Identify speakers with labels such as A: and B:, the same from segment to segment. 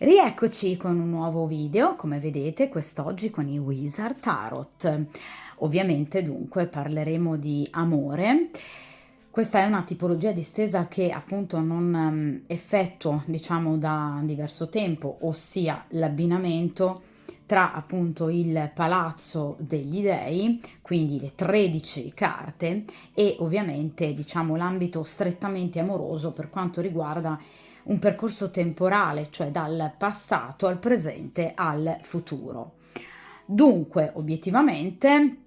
A: Rieccoci con un nuovo video, come vedete quest'oggi con i Wizard Tarot. Ovviamente dunque parleremo di amore. Questa è una tipologia di stesa che appunto non effettuo diciamo da diverso tempo, ossia l'abbinamento tra appunto il palazzo degli dei, quindi le 13 carte, e ovviamente diciamo l'ambito strettamente amoroso per quanto riguarda un percorso temporale, cioè dal passato al presente al futuro. Dunque, obiettivamente,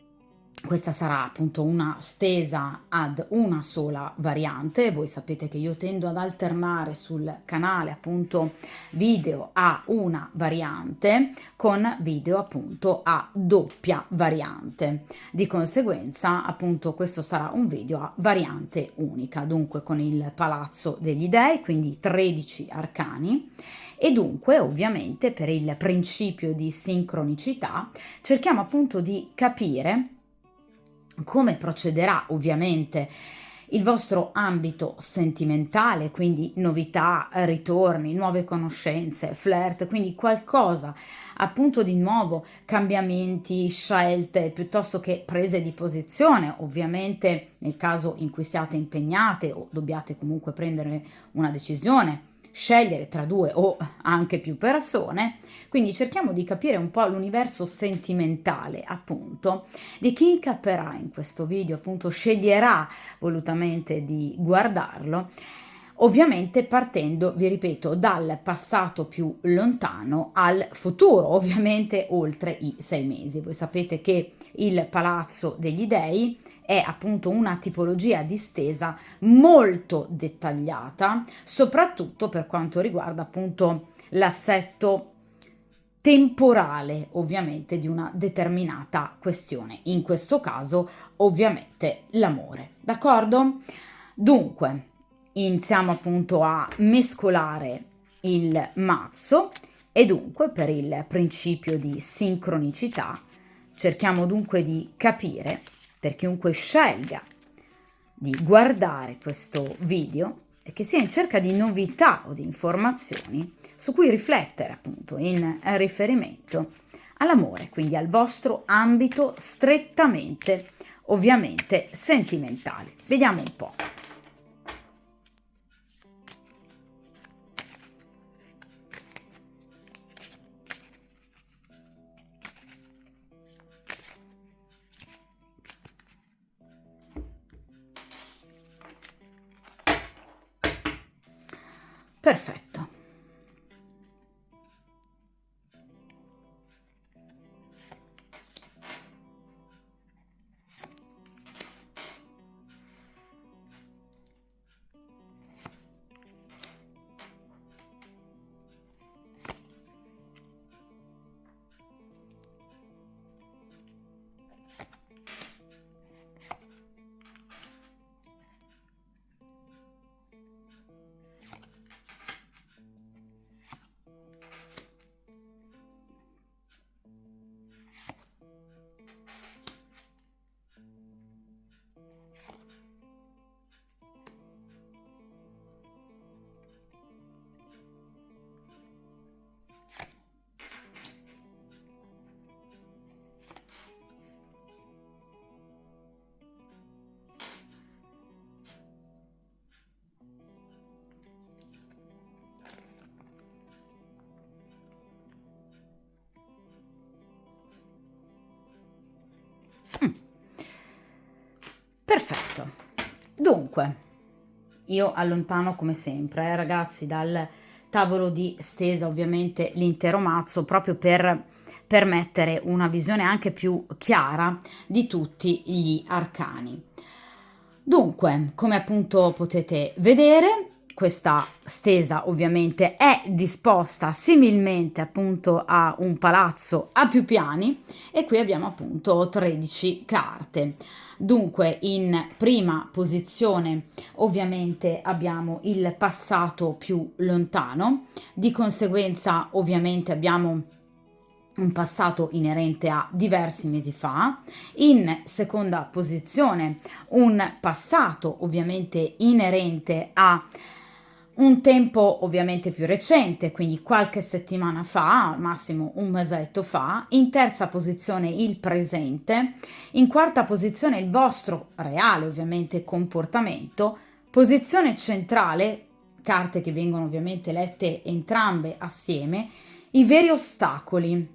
A: questa sarà appunto una stesa ad una sola variante. Voi sapete che io tendo ad alternare sul canale appunto video a una variante con video appunto a doppia variante. Di conseguenza appunto questo sarà un video a variante unica, dunque con il Palazzo degli Dei, quindi 13 arcani. E dunque ovviamente per il principio di sincronicità cerchiamo appunto di capire come procederà ovviamente il vostro ambito sentimentale, quindi novità, ritorni, nuove conoscenze, flirt, quindi qualcosa appunto di nuovo, cambiamenti, scelte, piuttosto che prese di posizione, ovviamente nel caso in cui siate impegnate o dobbiate comunque prendere una decisione, scegliere tra due o anche più persone. Quindi cerchiamo di capire un po' l'universo sentimentale appunto di chi incapperà in questo video, appunto sceglierà volutamente di guardarlo, ovviamente partendo, vi ripeto, dal passato più lontano al futuro, ovviamente oltre i 6 mesi. Voi sapete che il Palazzo degli Dei è appunto una tipologia di stesa molto dettagliata, soprattutto per quanto riguarda appunto l'assetto temporale ovviamente di una determinata questione, in questo caso ovviamente l'amore, d'accordo? Dunque iniziamo appunto a mescolare il mazzo e dunque per il principio di sincronicità cerchiamo dunque di capire, per chiunque scelga di guardare questo video e che sia in cerca di novità o di informazioni su cui riflettere appunto in riferimento all'amore, quindi al vostro ambito strettamente ovviamente sentimentale. Vediamo un po'. Perfetto. Perfetto. Dunque, io allontano come sempre, ragazzi, dal tavolo di stesa ovviamente l'intero mazzo proprio per permettere una visione anche più chiara di tutti gli arcani. Dunque, come appunto potete vedere, questa stesa ovviamente è disposta similmente appunto a un palazzo a più piani e qui abbiamo appunto 13 carte. Dunque in prima posizione ovviamente abbiamo il passato più lontano, di conseguenza ovviamente abbiamo un passato inerente a diversi mesi fa. In seconda posizione un passato ovviamente inerente a un tempo ovviamente più recente, quindi qualche settimana fa, al massimo un mesetto fa. In terza posizione il presente, in quarta posizione il vostro reale ovviamente comportamento, posizione centrale, carte che vengono ovviamente lette entrambe assieme, i veri ostacoli,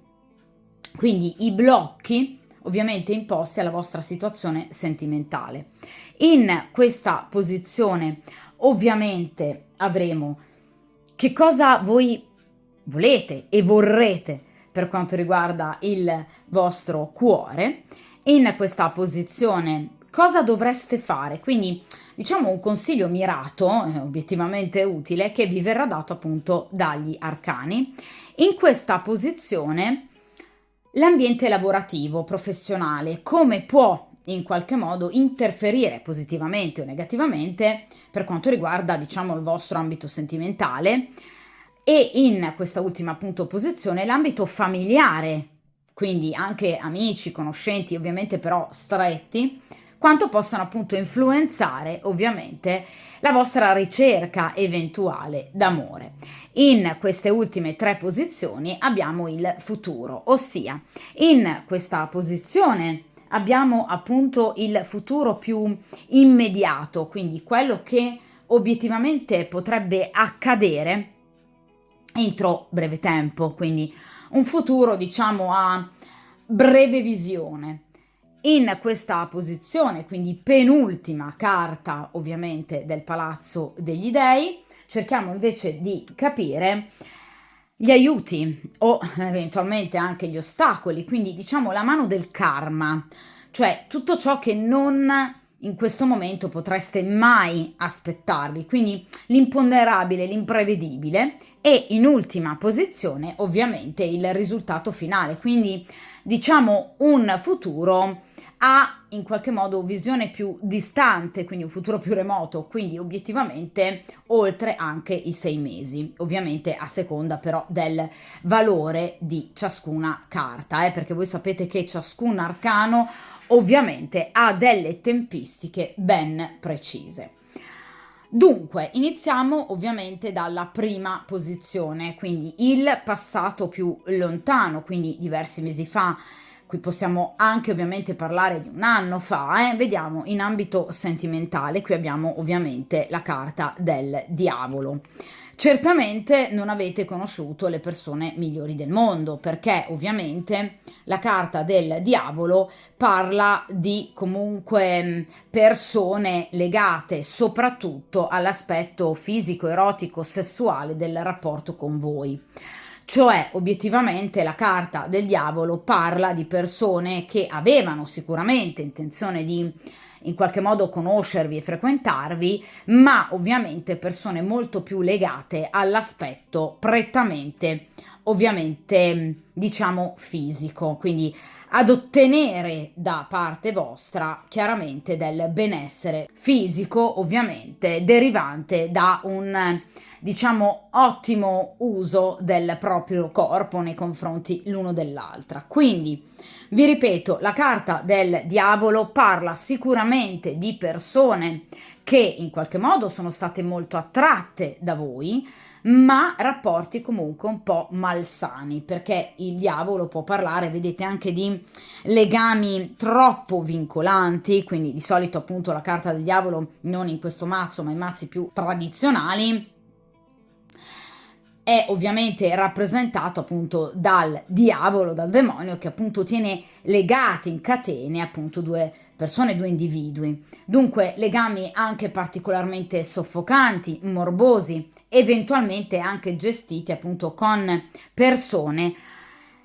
A: quindi i blocchi ovviamente imposti alla vostra situazione sentimentale. In questa posizione ovviamente avremo che cosa voi volete e vorrete per quanto riguarda il vostro cuore. In questa posizione cosa dovreste fare, quindi diciamo un consiglio mirato, obiettivamente utile, che vi verrà dato appunto dagli arcani. In questa posizione l'ambiente lavorativo, professionale, come può in qualche modo interferire positivamente o negativamente per quanto riguarda, diciamo, il vostro ambito sentimentale, e in questa ultima appunto posizione l'ambito familiare, quindi anche amici, conoscenti, ovviamente però stretti, quanto possano appunto influenzare ovviamente la vostra ricerca eventuale d'amore. In queste ultime tre posizioni abbiamo il futuro, ossia in questa posizione abbiamo appunto il futuro più immediato, quindi quello che obiettivamente potrebbe accadere entro breve tempo, quindi un futuro diciamo a breve visione. In questa posizione, quindi penultima carta ovviamente del Palazzo degli Dei, cerchiamo invece di capire gli aiuti o eventualmente anche gli ostacoli, quindi diciamo la mano del karma, cioè tutto ciò che non in questo momento potreste mai aspettarvi, quindi l'imponderabile, l'imprevedibile, e in ultima posizione ovviamente il risultato finale, quindi diciamo un futuro a in qualche modo visione più distante, quindi un futuro più remoto, quindi obiettivamente oltre anche i 6 mesi, ovviamente a seconda però del valore di ciascuna carta, perché voi sapete che ciascun arcano ovviamente ha delle tempistiche ben precise. Dunque, iniziamo ovviamente dalla prima posizione, quindi il passato più lontano, quindi diversi mesi fa. Qui possiamo anche ovviamente parlare di un anno fa, vediamo in ambito sentimentale, qui abbiamo ovviamente la carta del diavolo. Certamente non avete conosciuto le persone migliori del mondo, perché ovviamente la carta del diavolo parla di comunque persone legate soprattutto all'aspetto fisico, erotico, sessuale del rapporto con voi. Cioè, obiettivamente, la carta del diavolo parla di persone che avevano sicuramente intenzione di in qualche modo conoscervi e frequentarvi, ma ovviamente persone molto più legate all'aspetto prettamente, ovviamente, diciamo fisico, quindi ad ottenere da parte vostra chiaramente del benessere fisico, ovviamente derivante da un diciamo ottimo uso del proprio corpo nei confronti l'uno dell'altra. Quindi vi ripeto, la carta del diavolo parla sicuramente di persone che in qualche modo sono state molto attratte da voi, ma rapporti comunque un po' malsani, perché il diavolo può parlare, vedete, anche di legami troppo vincolanti, quindi di solito appunto la carta del diavolo non in questo mazzo, ma in mazzi più tradizionali è ovviamente rappresentato appunto dal diavolo, dal demonio, che appunto tiene legati in catene appunto due persone, due individui. Dunque legami anche particolarmente soffocanti, morbosi, eventualmente anche gestiti appunto con persone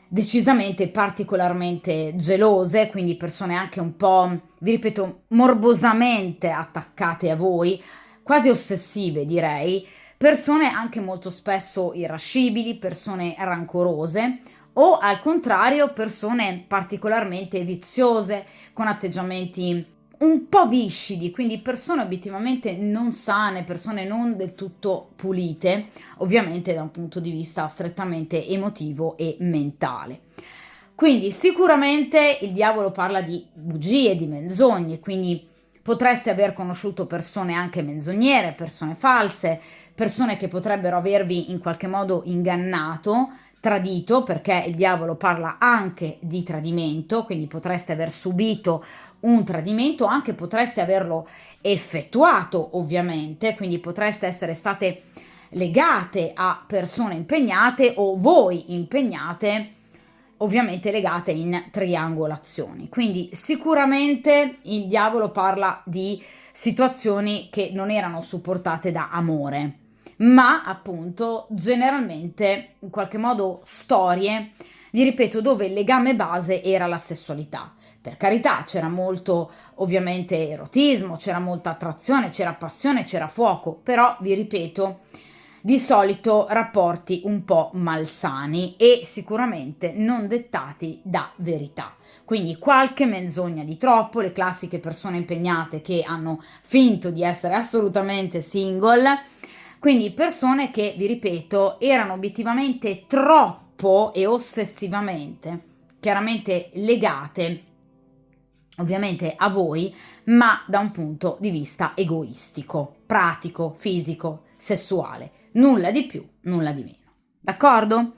A: decisamente particolarmente gelose, quindi persone anche un po', vi ripeto, morbosamente attaccate a voi, quasi ossessive direi, persone anche molto spesso irascibili, persone rancorose o al contrario persone particolarmente viziose, con atteggiamenti un po' viscidi, quindi persone obiettivamente non sane, persone non del tutto pulite, ovviamente da un punto di vista strettamente emotivo e mentale. Quindi sicuramente il diavolo parla di bugie, di menzogne, quindi potreste aver conosciuto persone anche menzognere, persone false, persone che potrebbero avervi in qualche modo ingannato, tradito, perché il diavolo parla anche di tradimento, quindi potreste aver subito un tradimento, anche potreste averlo effettuato ovviamente, quindi potreste essere state legate a persone impegnate o voi impegnate, ovviamente legate in triangolazioni. Quindi sicuramente il diavolo parla di situazioni che non erano supportate da amore, ma appunto generalmente in qualche modo storie, vi ripeto, dove il legame base era la sessualità. Per carità, c'era molto ovviamente erotismo, c'era molta attrazione, c'era passione, c'era fuoco, però vi ripeto, di solito rapporti un po' malsani e sicuramente non dettati da verità. Quindi qualche menzogna di troppo, le classiche persone impegnate che hanno finto di essere assolutamente single, quindi persone che, vi ripeto, erano obiettivamente troppo e ossessivamente, chiaramente legate ovviamente a voi, ma da un punto di vista egoistico, pratico, fisico, sessuale. Nulla di più, nulla di meno. D'accordo?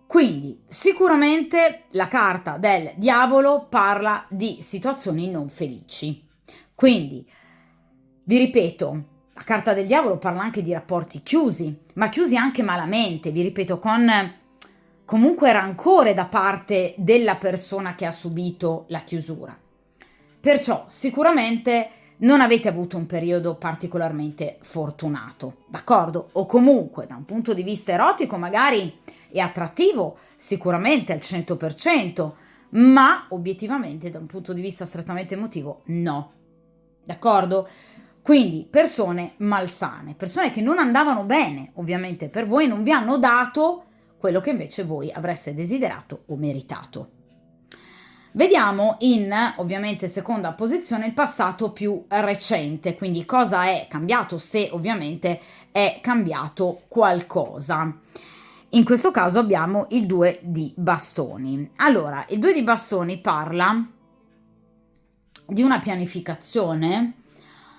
A: Quindi sicuramente la carta del diavolo parla di situazioni non felici. Quindi, vi ripeto, la carta del diavolo parla anche di rapporti chiusi, ma chiusi anche malamente, vi ripeto, con comunque rancore da parte della persona che ha subito la chiusura. Perciò sicuramente non avete avuto un periodo particolarmente fortunato, d'accordo? O comunque da un punto di vista erotico magari è attrattivo, sicuramente al 100%, ma obiettivamente da un punto di vista strettamente emotivo no, d'accordo? Quindi persone malsane, persone che non andavano bene ovviamente per voi, non vi hanno dato quello che invece voi avreste desiderato o meritato. Vediamo in ovviamente seconda posizione il passato più recente, quindi cosa è cambiato, se ovviamente è cambiato qualcosa. In questo caso abbiamo il 2 di bastoni. Allora, il 2 di bastoni parla di una pianificazione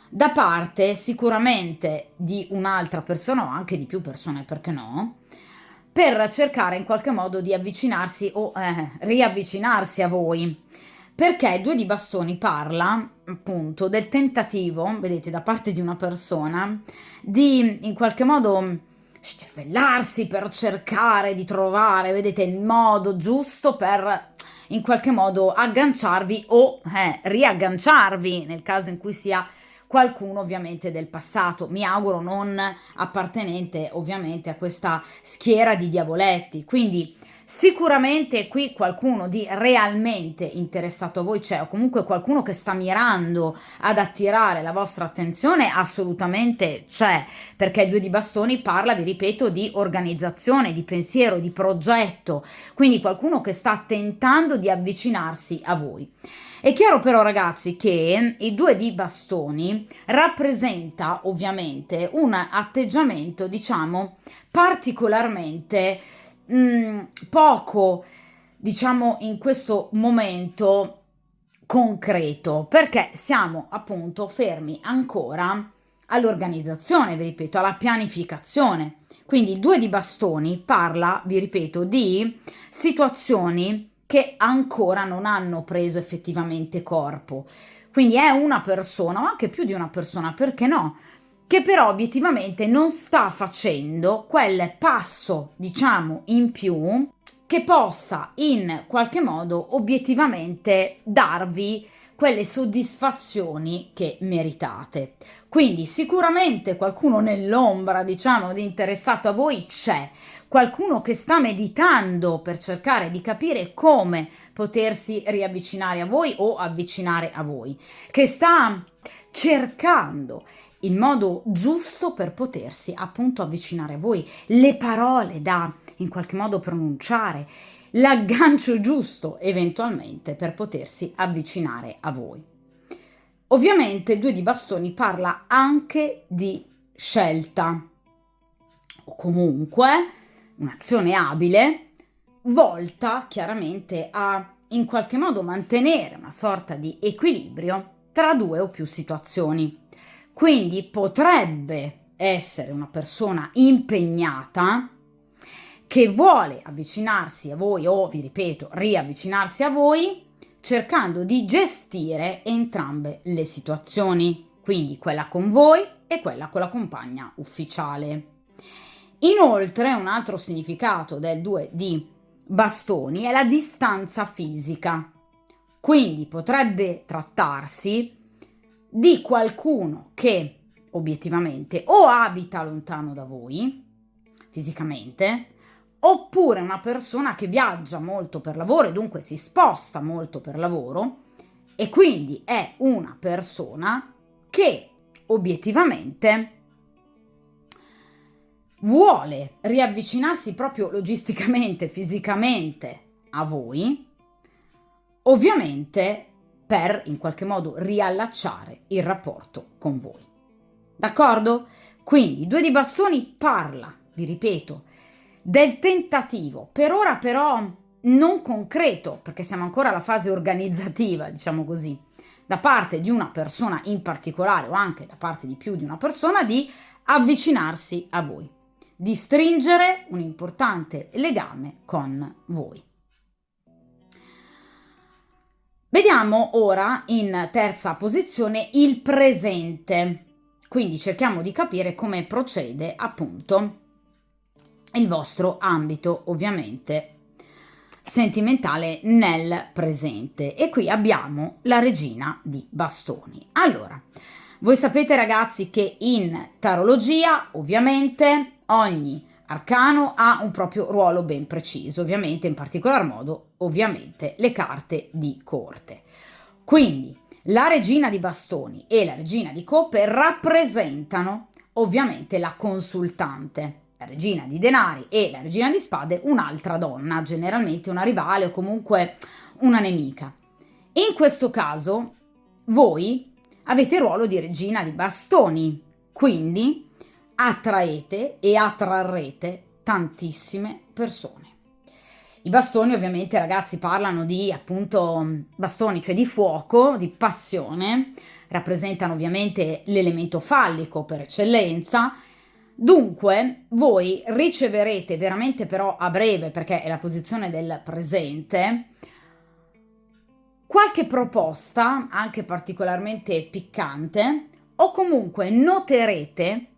A: da parte sicuramente di un'altra persona o anche di più persone, perché no, per cercare in qualche modo di avvicinarsi o riavvicinarsi a voi. Perché il 2 di bastoni parla appunto del tentativo, vedete, da parte di una persona di in qualche modo scervellarsi per cercare di trovare, vedete, il modo giusto per in qualche modo agganciarvi o riagganciarvi nel caso in cui sia qualcuno ovviamente del passato, mi auguro non appartenente ovviamente a questa schiera di diavoletti, quindi sicuramente qui qualcuno di realmente interessato a voi c'è, o comunque qualcuno che sta mirando ad attirare la vostra attenzione assolutamente c'è, perché il 2 di bastoni parla, vi ripeto, di organizzazione, di pensiero, di progetto, quindi qualcuno che sta tentando di avvicinarsi a voi. È chiaro però ragazzi che il 2 di bastoni rappresenta ovviamente un atteggiamento diciamo particolarmente poco diciamo in questo momento concreto, perché siamo appunto fermi ancora all'organizzazione, vi ripeto, alla pianificazione. Quindi il 2 di bastoni parla, vi ripeto, di situazioni che ancora non hanno preso effettivamente corpo. Quindi è una persona, o anche più di una persona, perché no? Che però obiettivamente non sta facendo quel passo, diciamo, in più che possa in qualche modo obiettivamente darvi quelle soddisfazioni che meritate. Quindi sicuramente qualcuno nell'ombra, diciamo, di interessato a voi c'è, qualcuno che sta meditando per cercare di capire come potersi riavvicinare a voi o avvicinare a voi, che sta cercando il modo giusto per potersi appunto avvicinare a voi, le parole da in qualche modo pronunciare, l'aggancio giusto eventualmente per potersi avvicinare a voi. Ovviamente il 2 di bastoni parla anche di scelta o comunque un'azione abile volta chiaramente a in qualche modo mantenere una sorta di equilibrio tra due o più situazioni. Quindi potrebbe essere una persona impegnata che vuole avvicinarsi a voi o, vi ripeto, riavvicinarsi a voi, cercando di gestire entrambe le situazioni, quindi quella con voi e quella con la compagna ufficiale. Inoltre, un altro significato del 2 di bastoni è la distanza fisica, quindi potrebbe trattarsi di qualcuno che obiettivamente o abita lontano da voi fisicamente, oppure una persona che viaggia molto per lavoro e dunque si sposta molto per lavoro e quindi è una persona che obiettivamente vuole riavvicinarsi proprio logisticamente, fisicamente a voi, ovviamente per in qualche modo riallacciare il rapporto con voi. D'accordo? Quindi 2 di bastoni parla, vi ripeto, del tentativo, per ora però non concreto, perché siamo ancora alla fase organizzativa, diciamo così, da parte di una persona in particolare o anche da parte di più di una persona di avvicinarsi a voi, di stringere un importante legame con voi. Vediamo ora in terza posizione il presente, quindi cerchiamo di capire come procede appunto il vostro ambito ovviamente sentimentale nel presente. E qui abbiamo la regina di bastoni. Allora, voi sapete ragazzi che in tarologia ovviamente ogni arcano ha un proprio ruolo ben preciso, ovviamente in particolar modo ovviamente le carte di corte. Quindi la regina di bastoni e la regina di coppe rappresentano ovviamente la consultante. La regina di denari e la regina di spade un'altra donna, generalmente una rivale o comunque una nemica. In questo caso voi avete il ruolo di regina di bastoni, quindi attraete e attrarrete tantissime persone. I bastoni ovviamente ragazzi parlano di appunto bastoni, cioè di fuoco, di passione, rappresentano ovviamente l'elemento fallico per eccellenza. Dunque voi riceverete veramente però a breve, perché è la posizione del presente, qualche proposta anche particolarmente piccante o comunque noterete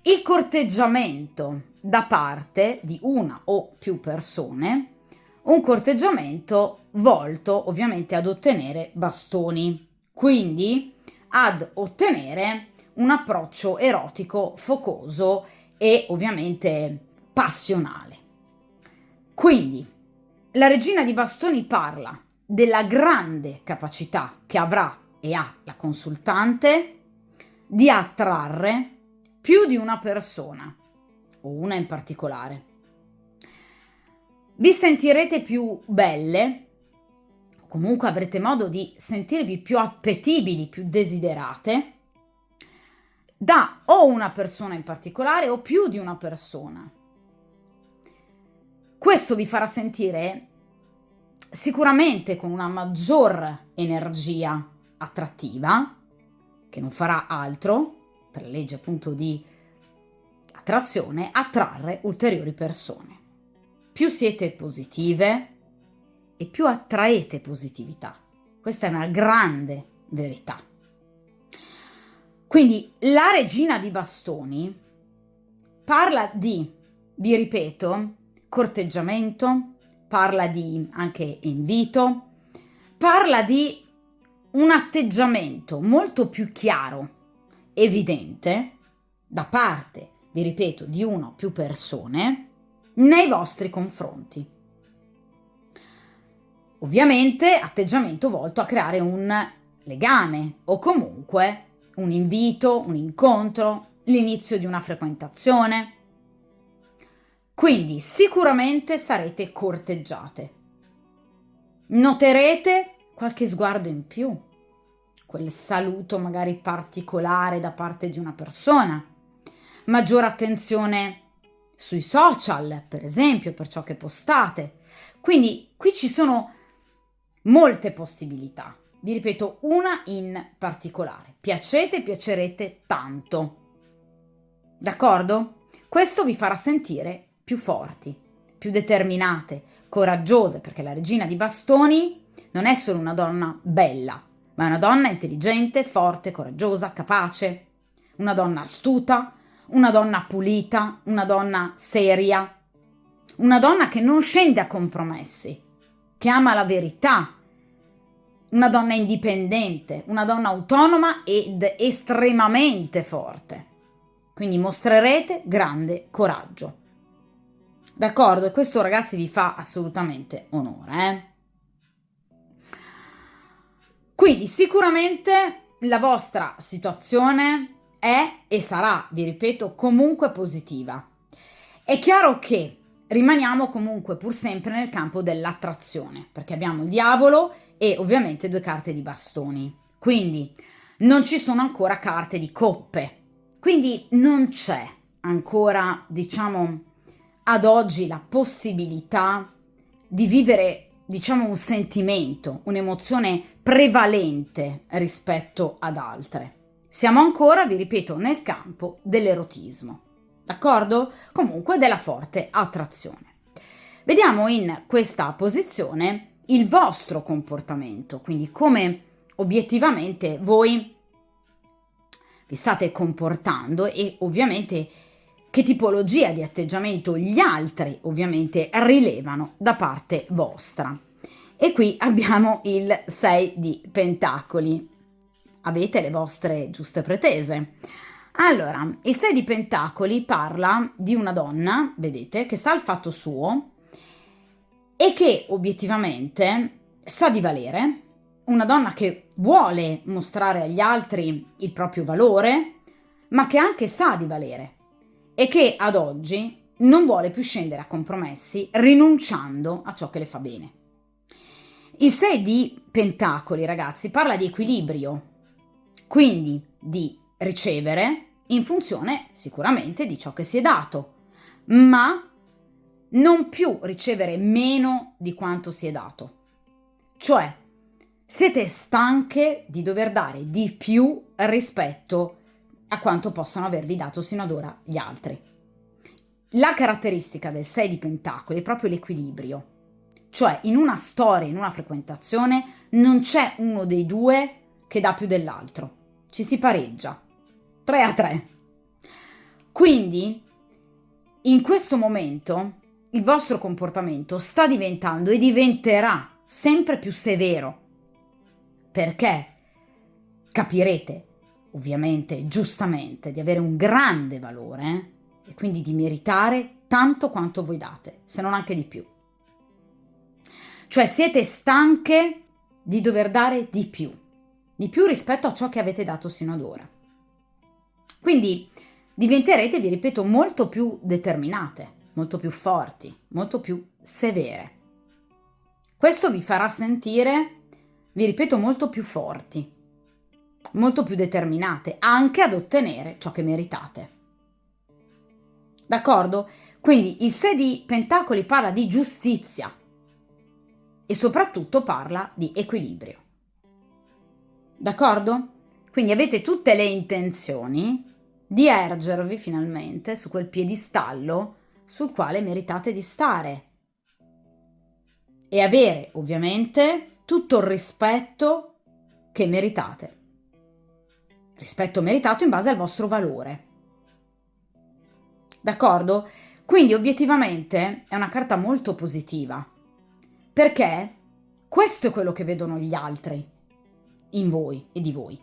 A: il corteggiamento da parte di una o più persone, un corteggiamento volto ovviamente ad ottenere bastoni, quindi ad ottenere un approccio erotico, focoso e ovviamente passionale. Quindi la regina di bastoni parla della grande capacità che avrà e ha la consultante di attrarre più di una persona o una in particolare. Vi sentirete più belle, o comunque avrete modo di sentirvi più appetibili, più desiderate da o una persona in particolare o più di una persona. Questo vi farà sentire sicuramente con una maggior energia attrattiva, che non farà altro, per la legge appunto di attrazione, attrarre ulteriori persone. Più siete positive e più attraete positività. Questa è una grande verità. Quindi la regina di bastoni parla di, vi ripeto, corteggiamento, parla di anche invito, parla di un atteggiamento molto più chiaro, evidente, da parte, vi ripeto, di una o più persone nei vostri confronti. Ovviamente atteggiamento volto a creare un legame o comunque un invito, un incontro, l'inizio di una frequentazione. Quindi sicuramente sarete corteggiate. Noterete qualche sguardo in più, quel saluto magari particolare da parte di una persona, maggiore attenzione sui social, per esempio, per ciò che postate. Quindi qui ci sono molte possibilità. Vi ripeto, una in particolare. Piacete e piacerete tanto. d'accordo? Questo vi farà sentire più forti, più determinate, coraggiose, perché la regina di bastoni non è solo una donna bella, ma è una donna intelligente, forte, coraggiosa, capace, una donna astuta, una donna pulita, una donna seria, una donna che non scende a compromessi, che ama la verità, una donna indipendente, una donna autonoma ed estremamente forte. Quindi mostrerete grande coraggio. D'accordo? E questo, ragazzi, vi fa assolutamente onore. Quindi sicuramente la vostra situazione è e sarà, vi ripeto, comunque positiva. È chiaro che rimaniamo comunque pur sempre nel campo dell'attrazione, perché abbiamo il diavolo e ovviamente 2 carte di bastoni. Quindi non ci sono ancora carte di coppe. Quindi non c'è ancora, diciamo, ad oggi la possibilità di vivere, diciamo, un sentimento, un'emozione prevalente rispetto ad altre. Siamo ancora, vi ripeto, nel campo dell'erotismo, d'accordo? Comunque della forte attrazione. Vediamo in questa posizione il vostro comportamento, quindi come obiettivamente voi vi state comportando e ovviamente che tipologia di atteggiamento gli altri ovviamente rilevano da parte vostra. E qui abbiamo il 6 di Pentacoli. Avete le vostre giuste pretese. Allora, il 6 di Pentacoli parla di una donna, vedete, che sa il fatto suo e che obiettivamente sa di valere, una donna che vuole mostrare agli altri il proprio valore, ma che anche sa di valere e che ad oggi non vuole più scendere a compromessi rinunciando a ciò che le fa bene. Il 6 di Pentacoli, ragazzi, parla di equilibrio, quindi di ricevere in funzione sicuramente di ciò che si è dato, ma non più ricevere meno di quanto si è dato. Cioè, siete stanche di dover dare di più rispetto a quanto possono avervi dato sino ad ora gli altri. La caratteristica del 6 di Pentacoli è proprio l'equilibrio. Cioè, in una storia, in una frequentazione, non c'è uno dei due che dà più dell'altro. Ci si pareggia. 3-3. Quindi, in questo momento, il vostro comportamento sta diventando e diventerà sempre più severo. Perché capirete, ovviamente, giustamente, di avere un grande valore e quindi di meritare tanto quanto voi date, se non anche di più. Cioè siete stanche di dover dare di più rispetto a ciò che avete dato sino ad ora. Quindi diventerete, vi ripeto, molto più determinate, molto più forti, molto più severe. Questo vi farà sentire, vi ripeto, molto più forti, molto più determinate, anche ad ottenere ciò che meritate. D'accordo? Quindi il 6 di Pentacoli parla di giustizia e soprattutto parla di equilibrio. D'accordo? Quindi avete tutte le intenzioni di ergervi finalmente su quel piedistallo sul quale meritate di stare e avere ovviamente tutto il rispetto che meritate. Rispetto meritato in base al vostro valore. D'accordo? Quindi obiettivamente è una carta molto positiva, perché questo è quello che vedono gli altri in voi e di voi.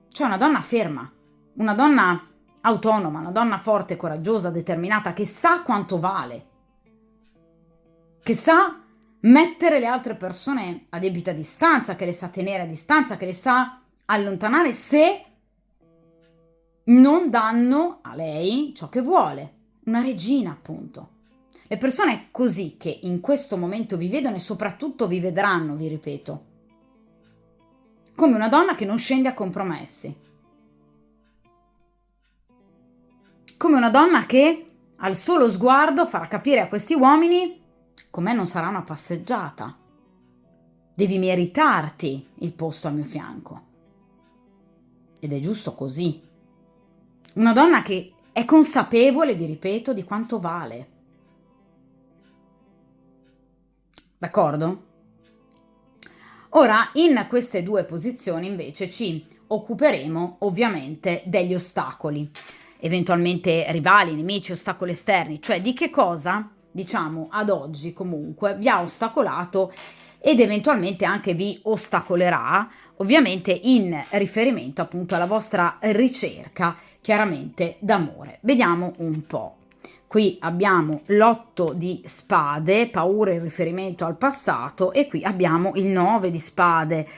A: Cioè una donna ferma, una donna autonoma, una donna forte, coraggiosa, determinata, che sa quanto vale, che sa mettere le altre persone a debita distanza, che le sa tenere a distanza, che le sa allontanare se non danno a lei ciò che vuole. Una regina, appunto. Le persone così che in questo momento vi vedono e soprattutto vi vedranno, vi ripeto, come una donna che non scende a compromessi. Come una donna che al solo sguardo farà capire a questi uomini com'è non sarà una passeggiata. Devi meritarti il posto al mio fianco. Ed è giusto così. Una donna che è consapevole, vi ripeto, di quanto vale. D'accordo? Ora, in queste due posizioni invece ci occuperemo ovviamente degli ostacoli, eventualmente rivali, nemici, ostacoli esterni, cioè di che cosa, diciamo, ad oggi comunque vi ha ostacolato ed eventualmente anche vi ostacolerà, ovviamente in riferimento appunto alla vostra ricerca chiaramente d'amore. Vediamo un po'. Qui abbiamo l'8 di spade, paura in riferimento al passato, e qui abbiamo il 9 di spade.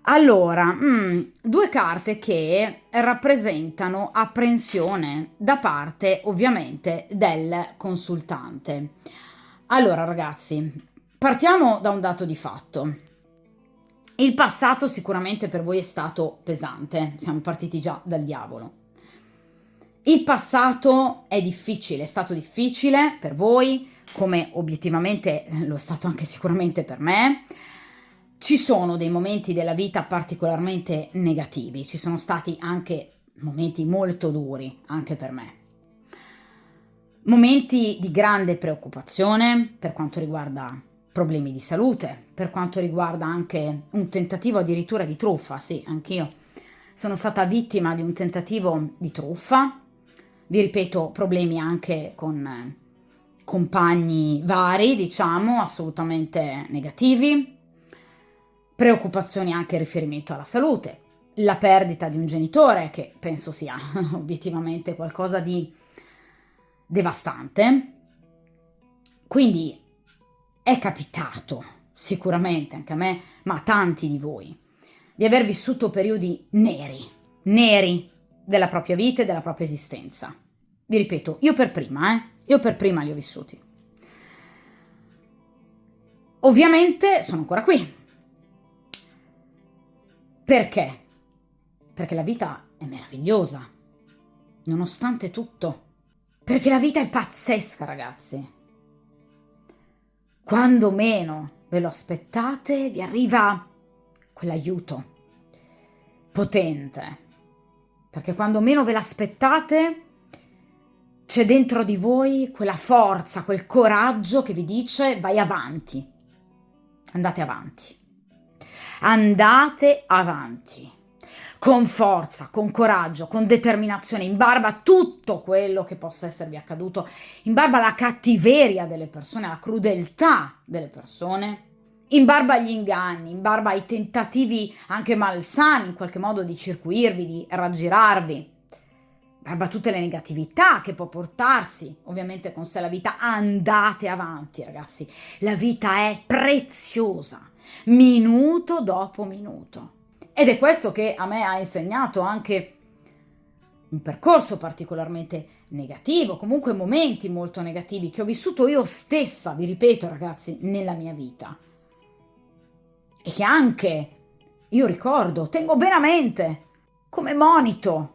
A: Allora, due carte che rappresentano apprensione da parte ovviamente del consultante. Allora ragazzi, partiamo da un dato di fatto. Il passato sicuramente per voi è stato pesante, siamo partiti già dal diavolo. Il passato è difficile, è stato difficile per voi, come obiettivamente lo è stato anche sicuramente per me. Ci sono dei momenti della vita particolarmente negativi, ci sono stati anche momenti molto duri, anche per me. Momenti di grande preoccupazione per quanto riguarda problemi di salute, per quanto riguarda anche un tentativo addirittura di truffa, sì, anch'io sono stata vittima di un tentativo di truffa. Vi ripeto, problemi anche con compagni vari, diciamo, assolutamente negativi, preoccupazioni anche in riferimento alla salute, la perdita di un genitore, che penso sia obiettivamente qualcosa di devastante. Quindi è capitato sicuramente anche a me, ma a tanti di voi, di aver vissuto periodi neri della propria vita e della propria esistenza. Vi ripeto, io per prima li ho vissuti. Ovviamente sono ancora qui. Perché? Perché la vita è meravigliosa, nonostante tutto. Perché la vita è pazzesca, ragazzi. Quando meno ve lo aspettate, vi arriva quell'aiuto potente. Perché quando meno ve l'aspettate, c'è dentro di voi quella forza, quel coraggio che vi dice vai avanti. Andate avanti. Andate avanti. Con forza, con coraggio, con determinazione, in barba a tutto quello che possa esservi accaduto, in barba alla cattiveria delle persone, alla crudeltà delle persone, in barba agli inganni, in barba ai tentativi anche malsani in qualche modo di circuirvi, di raggirarvi, in barba a tutte le negatività che può portarsi ovviamente con sé la vita. Andate avanti, ragazzi. La vita è preziosa, minuto dopo minuto. Ed è questo che a me ha insegnato anche un percorso particolarmente negativo, comunque momenti molto negativi che ho vissuto io stessa, vi ripeto ragazzi, nella mia vita. E che anche io ricordo, tengo bene a mente, come monito,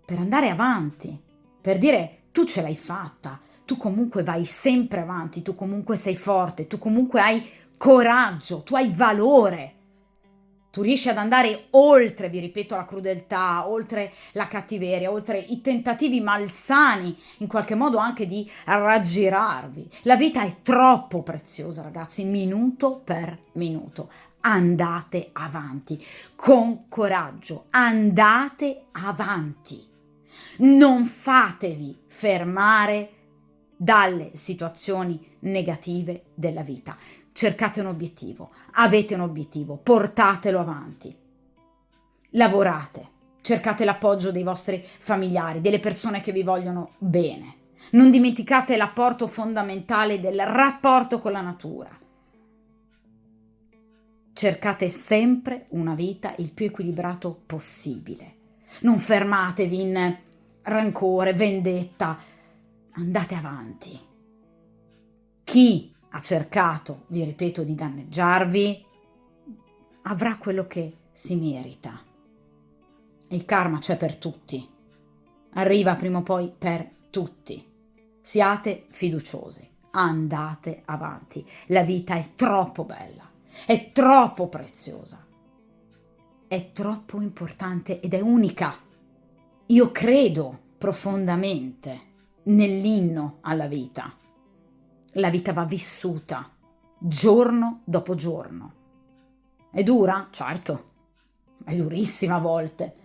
A: per andare avanti, per dire tu ce l'hai fatta, tu comunque vai sempre avanti, tu comunque sei forte, tu comunque hai coraggio, tu hai valore. Tu riesci ad andare oltre, vi ripeto, la crudeltà, oltre la cattiveria, oltre i tentativi malsani, in qualche modo anche di raggirarvi. La vita è troppo preziosa, ragazzi, minuto per minuto. Andate avanti, con coraggio, andate avanti. Non fatevi fermare dalle situazioni negative della vita. Cercate un obiettivo, avete un obiettivo, portatelo avanti. Lavorate, cercate l'appoggio dei vostri familiari, delle persone che vi vogliono bene. Non dimenticate l'apporto fondamentale del rapporto con la natura. Cercate sempre una vita il più equilibrato possibile. Non fermatevi in rancore, vendetta. Andate avanti. Chi ha cercato, vi ripeto, di danneggiarvi, avrà quello che si merita. Il karma c'è per tutti. Arriva prima o poi per tutti. Siate fiduciosi. Andate avanti. La vita è troppo bella. È troppo preziosa. È troppo importante ed è unica. Io credo profondamente nell'inno alla vita. La vita va vissuta giorno dopo giorno. È dura? Certo, è durissima a volte,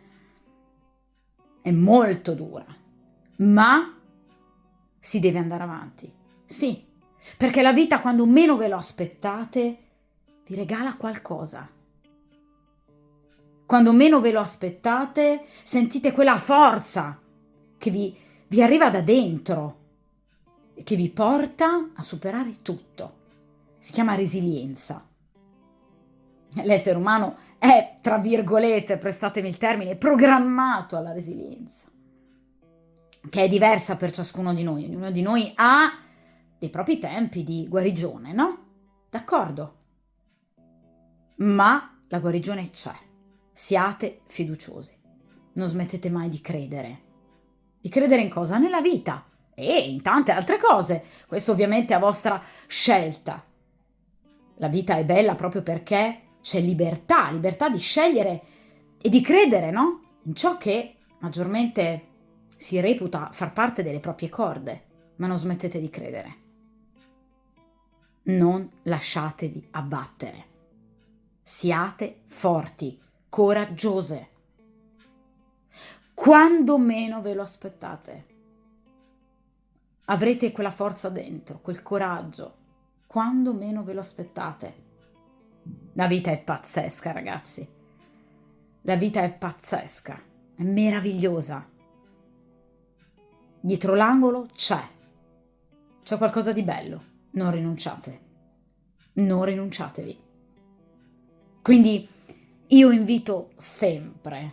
A: è molto dura, ma si deve andare avanti. Sì, perché la vita, quando meno ve lo aspettate, vi regala qualcosa. Quando meno ve lo aspettate, sentite quella forza che vi arriva da dentro e che vi porta a superare tutto. Si chiama resilienza. L'essere umano è, tra virgolette, prestatemi il termine, programmato alla resilienza, che è diversa per ciascuno di noi. Ognuno di noi ha dei propri tempi di guarigione, no? D'accordo? Ma la guarigione c'è. Siate fiduciosi. Non smettete mai di credere. Di credere in cosa? Nella vita e in tante altre cose. Questo ovviamente è a vostra scelta. La vita è bella proprio perché c'è libertà di scegliere e di credere, no? In ciò che maggiormente si reputa far parte delle proprie corde, ma non smettete di credere. Non lasciatevi abbattere. Siate forti, coraggiose. Quando meno ve lo aspettate, avrete quella forza dentro, quel coraggio. Quando meno ve lo aspettate. La vita è pazzesca, ragazzi. La vita è pazzesca, è meravigliosa. Dietro l'angolo c'è qualcosa di bello. Non rinunciate. Non rinunciatevi. Quindi io invito sempre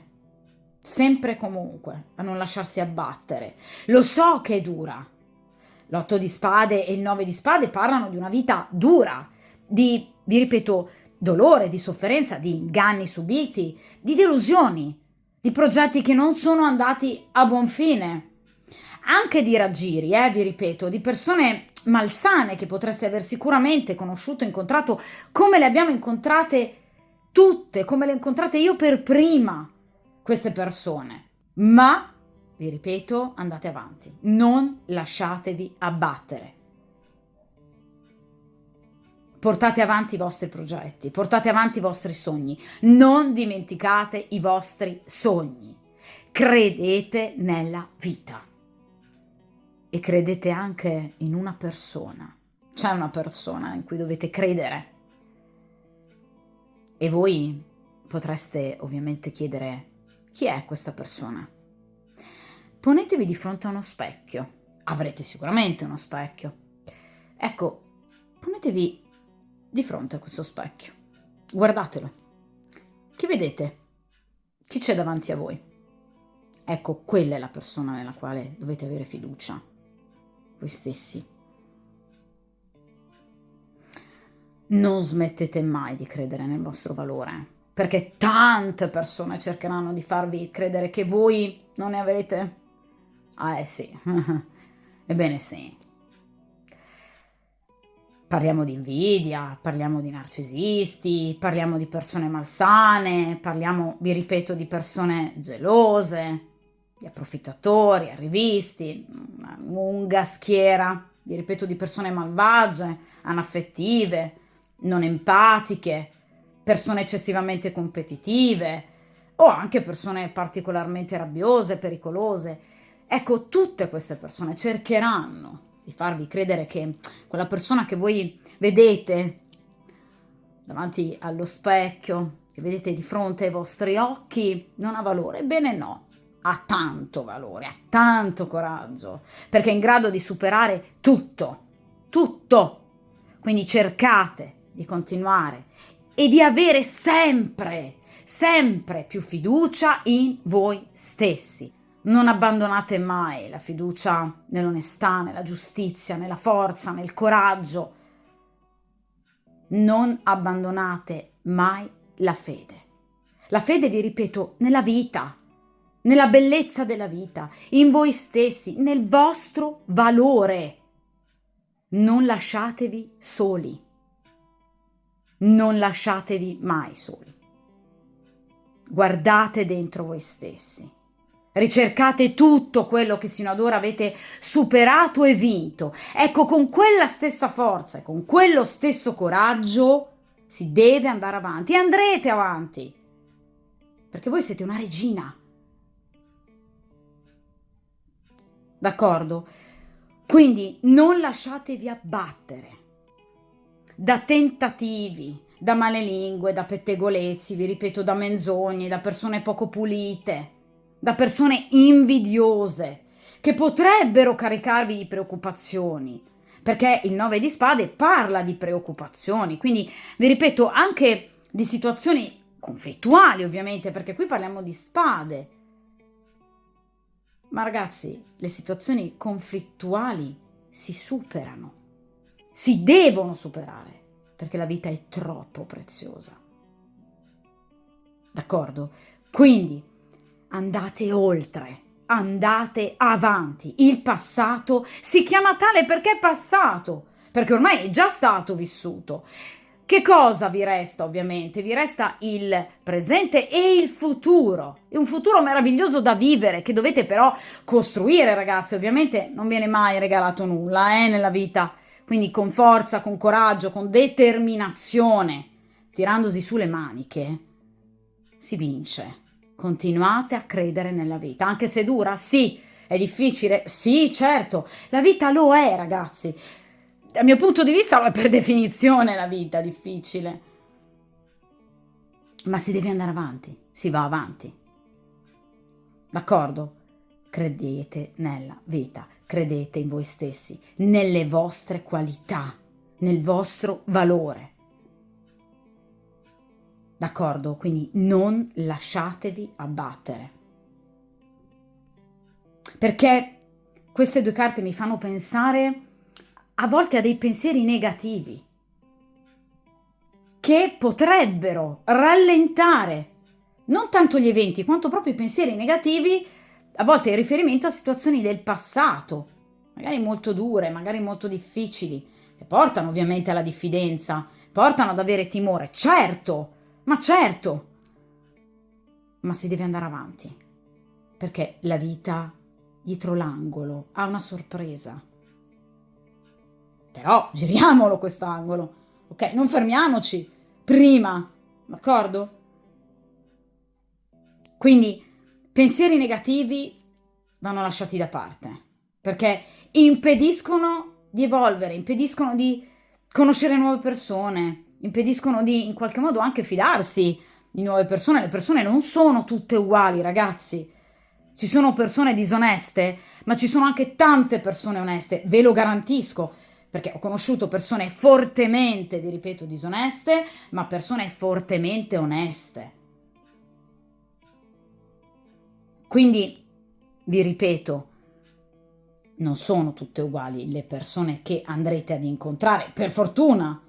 A: e comunque a non lasciarsi abbattere. Lo so che è dura. L'8 di spade e il 9 di spade parlano di una vita dura, vi ripeto, dolore, di sofferenza, di inganni subiti, di delusioni, di progetti che non sono andati a buon fine, anche di raggiri, vi ripeto, di persone malsane che potreste aver sicuramente conosciuto, incontrato, come le abbiamo incontrate tutte, come le incontrate io per prima, queste persone. Ma, vi ripeto, andate avanti, non lasciatevi abbattere. Portate avanti i vostri progetti, portate avanti i vostri sogni, non dimenticate i vostri sogni. Credete nella vita e credete anche in una persona. C'è una persona in cui dovete credere. E voi potreste ovviamente chiedere: chi è questa persona? Ponetevi di fronte a uno specchio. Avrete sicuramente uno specchio. Ecco, ponetevi di fronte a questo specchio. Guardatelo. Chi vedete? Chi c'è davanti a voi? Ecco, quella è la persona nella quale dovete avere fiducia. Voi stessi. Non smettete mai di credere nel vostro valore, perché tante persone cercheranno di farvi credere che voi non ne avrete. Sì. Ebbene sì. Parliamo di invidia, parliamo di narcisisti, parliamo di persone malsane, parliamo, vi ripeto, di persone gelose, di approfittatori, arrivisti, una lunga schiera, vi ripeto, di persone malvagie, anaffettive, non empatiche, persone eccessivamente competitive o anche persone particolarmente rabbiose, pericolose. Ecco, tutte queste persone cercheranno di farvi credere che quella persona che voi vedete davanti allo specchio, che vedete di fronte ai vostri occhi, non ha valore. Ebbene no, ha tanto valore, ha tanto coraggio, perché è in grado di superare tutto, tutto. Quindi cercate di continuare e di avere sempre più fiducia in voi stessi. Non abbandonate mai la fiducia nell'onestà, nella giustizia, nella forza, nel coraggio. Non abbandonate mai la fede. La fede, vi ripeto, nella vita, nella bellezza della vita, in voi stessi, nel vostro valore. Non lasciatevi soli. Non lasciatevi mai soli. Guardate dentro voi stessi. Ricercate tutto quello che sino ad ora avete superato e vinto. Ecco, con quella stessa forza e con quello stesso coraggio si deve andare avanti e andrete avanti, perché voi siete una regina. D'accordo? Quindi non lasciatevi abbattere da tentativi, da malelingue, da pettegolezzi, vi ripeto, da menzogne, da persone poco pulite, da persone invidiose, che potrebbero caricarvi di preoccupazioni, perché il 9 di spade parla di preoccupazioni, quindi vi ripeto anche di situazioni conflittuali ovviamente, perché qui parliamo di spade. Ma ragazzi, le situazioni conflittuali si superano, si devono superare, perché la vita è troppo preziosa. D'accordo? Quindi andate oltre, andate avanti. Il passato si chiama tale perché è passato, perché ormai è già stato vissuto. Che cosa vi resta ovviamente? Vi resta il presente e il futuro. È un futuro meraviglioso da vivere che dovete però costruire, ragazzi. Ovviamente non viene mai regalato nulla nella vita. Quindi con forza, con coraggio, con determinazione, tirandosi su le maniche, si vince. Continuate a credere nella vita, anche se dura, sì. È difficile? Sì, certo. La vita lo è, ragazzi. Dal mio punto di vista è per definizione la vita difficile, ma si deve andare avanti, si va avanti, d'accordo? Credete nella vita, credete in voi stessi, nelle vostre qualità, nel vostro valore, d'accordo? Quindi non lasciatevi abbattere, perché queste due carte mi fanno pensare a volte a dei pensieri negativi che potrebbero rallentare non tanto gli eventi quanto proprio i pensieri negativi, a volte in riferimento a situazioni del passato, magari molto dure, magari molto difficili, che portano ovviamente alla diffidenza, portano ad avere timore, certo, ma si deve andare avanti, perché la vita dietro l'angolo ha una sorpresa. Però giriamolo quest'angolo, ok? Non fermiamoci prima, d'accordo? Quindi pensieri negativi vanno lasciati da parte, perché impediscono di evolvere, impediscono di conoscere nuove persone, impediscono di in qualche modo anche fidarsi di nuove persone. Le persone non sono tutte uguali, ragazzi. Ci sono persone disoneste, ma ci sono anche tante persone oneste, ve lo garantisco, perché ho conosciuto persone fortemente, vi ripeto, disoneste, ma persone fortemente oneste. Quindi, vi ripeto, non sono tutte uguali le persone che andrete ad incontrare, per fortuna.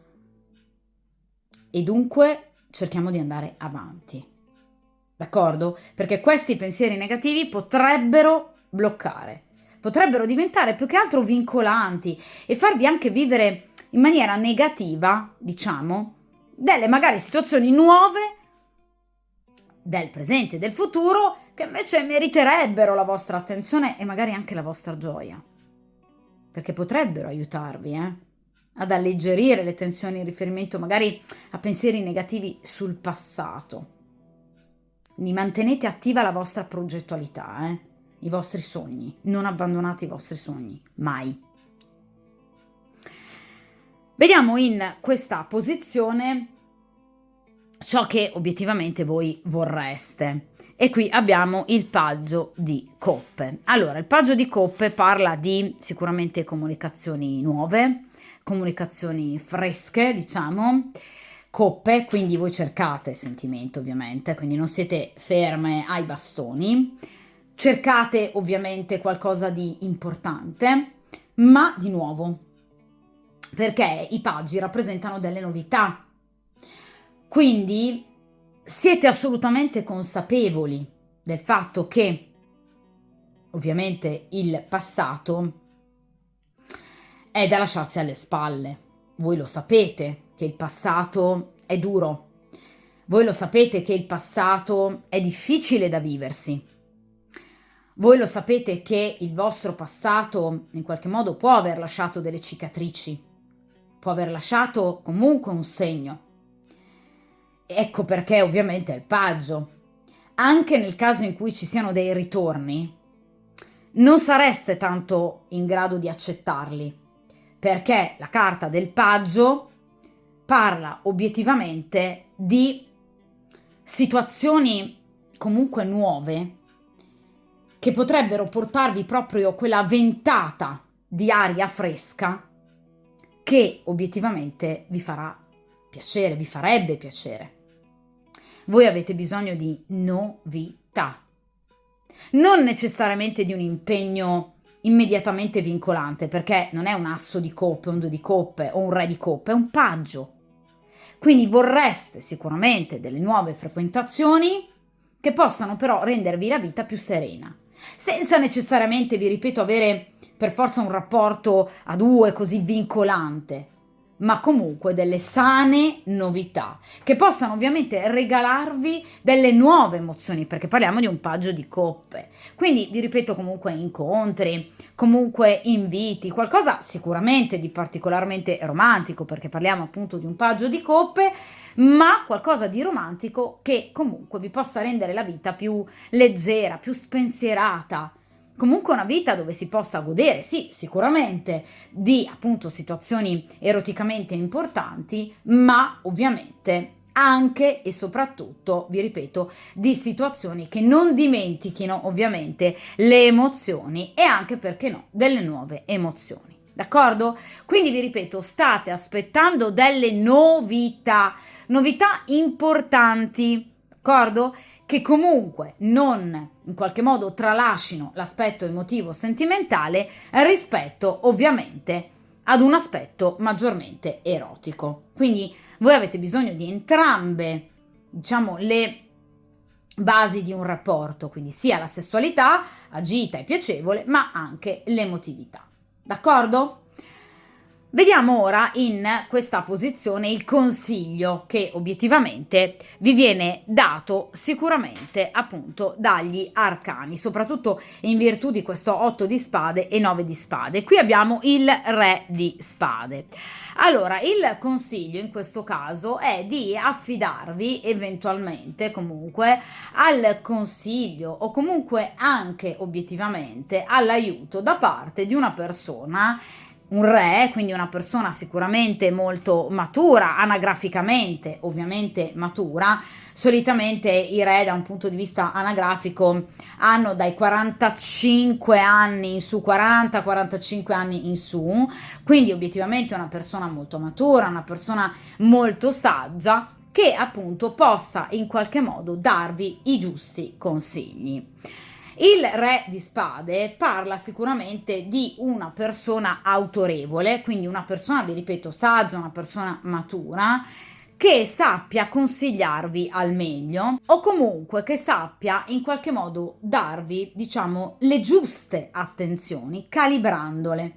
A: E dunque cerchiamo di andare avanti. D'accordo? Perché questi pensieri negativi potrebbero bloccare, potrebbero diventare più che altro vincolanti e farvi anche vivere in maniera negativa, diciamo, delle magari situazioni nuove del presente e del futuro che invece meriterebbero la vostra attenzione e magari anche la vostra gioia, perché potrebbero aiutarvi ad alleggerire le tensioni in riferimento magari a pensieri negativi sul passato. Quindi mantenete attiva la vostra progettualità, i vostri sogni, non abbandonate i vostri sogni, mai. Vediamo in questa posizione ciò che obiettivamente voi vorreste. E qui abbiamo il paggio di coppe. Allora, il paggio di coppe parla di sicuramente comunicazioni nuove, comunicazioni fresche, diciamo, coppe, quindi voi cercate sentimento ovviamente, quindi non siete ferme ai bastoni, cercate ovviamente qualcosa di importante, ma di nuovo, perché i paggi rappresentano delle novità, quindi siete assolutamente consapevoli del fatto che ovviamente il passato è da lasciarsi alle spalle. Voi lo sapete che il passato è duro, voi lo sapete che il passato è difficile da viversi, Voi lo sapete che il vostro passato in qualche modo può aver lasciato delle cicatrici, può aver lasciato comunque un segno. Ecco perché ovviamente è il paggio. Anche nel caso in cui ci siano dei ritorni, non sareste tanto in grado di accettarli, perché la carta del paggio parla obiettivamente di situazioni comunque nuove che potrebbero portarvi proprio quella ventata di aria fresca che obiettivamente vi farà piacere, vi farebbe piacere. Voi avete bisogno di novità, non necessariamente di un impegno immediatamente vincolante, perché non è un asso di coppe, un 2 di coppe o un re di coppe, è un paggio. Quindi vorreste sicuramente delle nuove frequentazioni che possano però rendervi la vita più serena, senza necessariamente, vi ripeto, avere per forza un rapporto a due così vincolante, ma comunque delle sane novità che possano ovviamente regalarvi delle nuove emozioni, perché parliamo di un paggio di coppe. Quindi vi ripeto, comunque incontri, comunque inviti, qualcosa sicuramente di particolarmente romantico, perché parliamo appunto di un paggio di coppe, ma qualcosa di romantico che comunque vi possa rendere la vita più leggera, più spensierata. Comunque una vita dove si possa godere, sì, sicuramente, di appunto situazioni eroticamente importanti, ma ovviamente anche e soprattutto, vi ripeto, di situazioni che non dimentichino ovviamente le emozioni e anche, perché no, delle nuove emozioni. D'accordo? Quindi vi ripeto, state aspettando delle novità, novità importanti, d'accordo? Che comunque non in qualche modo tralascino l'aspetto emotivo sentimentale rispetto ovviamente ad un aspetto maggiormente erotico. Quindi voi avete bisogno di entrambe, diciamo, le basi di un rapporto, quindi sia la sessualità agita e piacevole, ma anche l'emotività. D'accordo? Vediamo ora in questa posizione il consiglio che obiettivamente vi viene dato sicuramente appunto dagli arcani, soprattutto in virtù di questo 8 di spade e 9 di spade. Qui abbiamo il re di spade. Allora, il consiglio in questo caso è di affidarvi eventualmente comunque al consiglio o comunque anche obiettivamente all'aiuto da parte di una persona, un re, quindi una persona sicuramente molto matura, anagraficamente ovviamente matura. Solitamente i re da un punto di vista anagrafico hanno dai 45 anni in su, 40-45 anni in su, quindi obiettivamente una persona molto matura, una persona molto saggia che appunto possa in qualche modo darvi i giusti consigli. Il re di spade parla sicuramente di una persona autorevole, quindi una persona, vi ripeto, saggia, una persona matura, che sappia consigliarvi al meglio o comunque che sappia in qualche modo darvi, diciamo, le giuste attenzioni, calibrandole.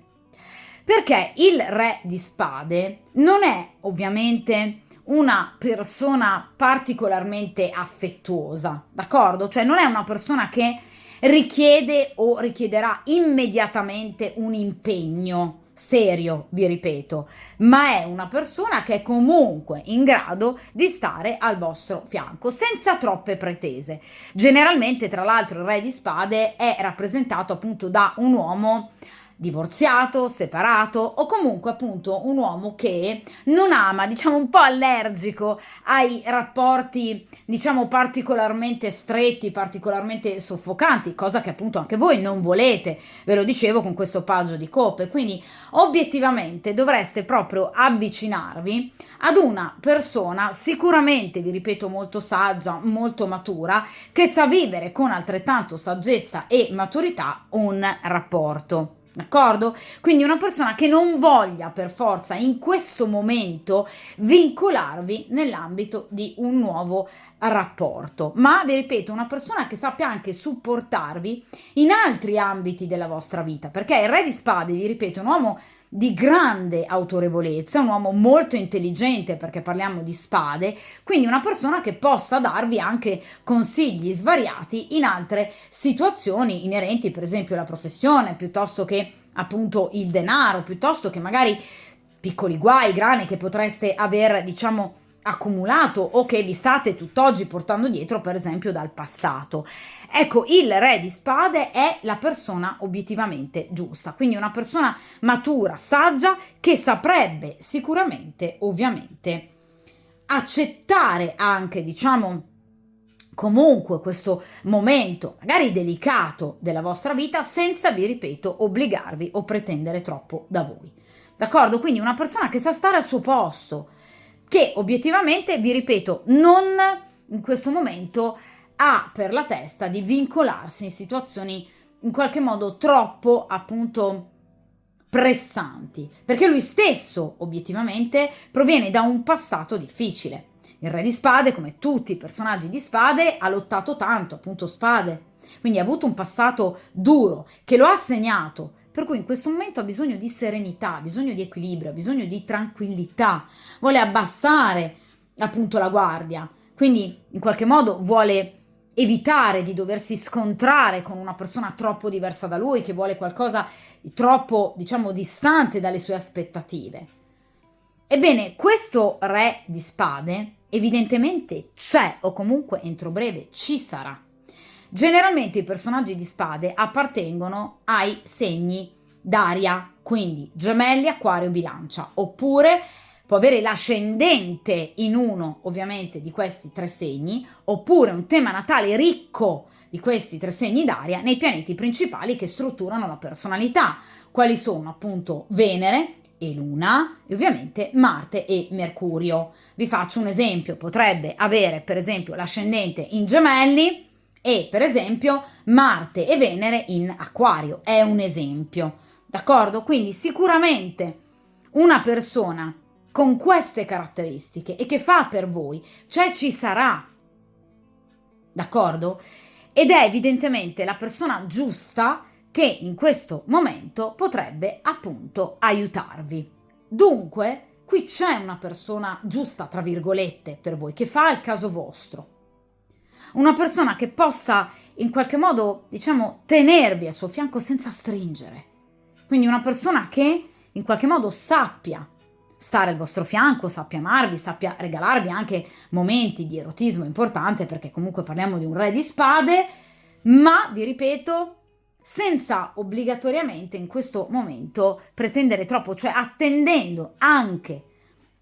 A: Perché il re di spade non è ovviamente una persona particolarmente affettuosa, d'accordo? Cioè non è una persona che richiede o richiederà immediatamente un impegno serio, vi ripeto, ma è una persona che è comunque in grado di stare al vostro fianco senza troppe pretese. Generalmente, tra l'altro, il re di spade è rappresentato appunto da un uomo divorziato, separato o comunque appunto un uomo che non ama, diciamo un po' allergico ai rapporti, diciamo particolarmente stretti, particolarmente soffocanti, cosa che appunto anche voi non volete, ve lo dicevo con questo paggio di coppe. Quindi obiettivamente dovreste proprio avvicinarvi ad una persona sicuramente, vi ripeto, molto saggia, molto matura, che sa vivere con altrettanto saggezza e maturità un rapporto. D'accordo? Quindi una persona che non voglia per forza in questo momento vincolarvi nell'ambito di un nuovo rapporto, ma vi ripeto, una persona che sappia anche supportarvi in altri ambiti della vostra vita, perché il re di spade, vi ripeto, è un uomo di grande autorevolezza, un uomo molto intelligente perché parliamo di spade, quindi una persona che possa darvi anche consigli svariati in altre situazioni inerenti per esempio alla professione, piuttosto che appunto il denaro, piuttosto che magari piccoli guai, grane che potreste aver, diciamo, accumulato o che vi state tutt'oggi portando dietro, per esempio, dal passato. Ecco, il re di spade è la persona obiettivamente giusta, quindi una persona matura, saggia, che saprebbe sicuramente, ovviamente, accettare anche, diciamo, comunque questo momento magari delicato della vostra vita senza, vi ripeto, obbligarvi o pretendere troppo da voi. D'accordo? Quindi una persona che sa stare al suo posto, che obiettivamente, vi ripeto, non in questo momento ha per la testa di vincolarsi in situazioni in qualche modo troppo, appunto, pressanti, perché lui stesso obiettivamente proviene da un passato difficile. Il re di spade, come tutti i personaggi di spade, ha lottato tanto, appunto spade, quindi ha avuto un passato duro che lo ha segnato, per cui in questo momento ha bisogno di serenità, ha bisogno di equilibrio, ha bisogno di tranquillità, vuole abbassare appunto la guardia, quindi in qualche modo vuole evitare di doversi scontrare con una persona troppo diversa da lui, che vuole qualcosa di troppo, diciamo, distante dalle sue aspettative. Ebbene, questo re di spade evidentemente c'è, o comunque entro breve ci sarà. Generalmente i personaggi di spade appartengono ai segni d'aria, quindi gemelli, acquario, bilancia, oppure può avere l'ascendente in uno ovviamente di questi tre segni, oppure un tema natale ricco di questi tre segni d'aria nei pianeti principali che strutturano la personalità, quali sono appunto Venere e Luna e ovviamente Marte e Mercurio. Vi faccio un esempio: potrebbe avere per esempio l'ascendente in gemelli e per esempio Marte e Venere in acquario, è un esempio, d'accordo? Quindi sicuramente una persona con queste caratteristiche e che fa per voi, cioè ci sarà, d'accordo? Ed è evidentemente la persona giusta che in questo momento potrebbe appunto aiutarvi. Dunque, qui c'è una persona giusta, tra virgolette, per voi, che fa il caso vostro. Una persona che possa in qualche modo, diciamo, tenervi al suo fianco senza stringere. Quindi una persona che in qualche modo sappia stare al vostro fianco, sappia amarvi, sappia regalarvi anche momenti di erotismo importante, perché comunque parliamo di un re di spade, ma vi ripeto, senza obbligatoriamente in questo momento pretendere troppo, cioè attendendo anche,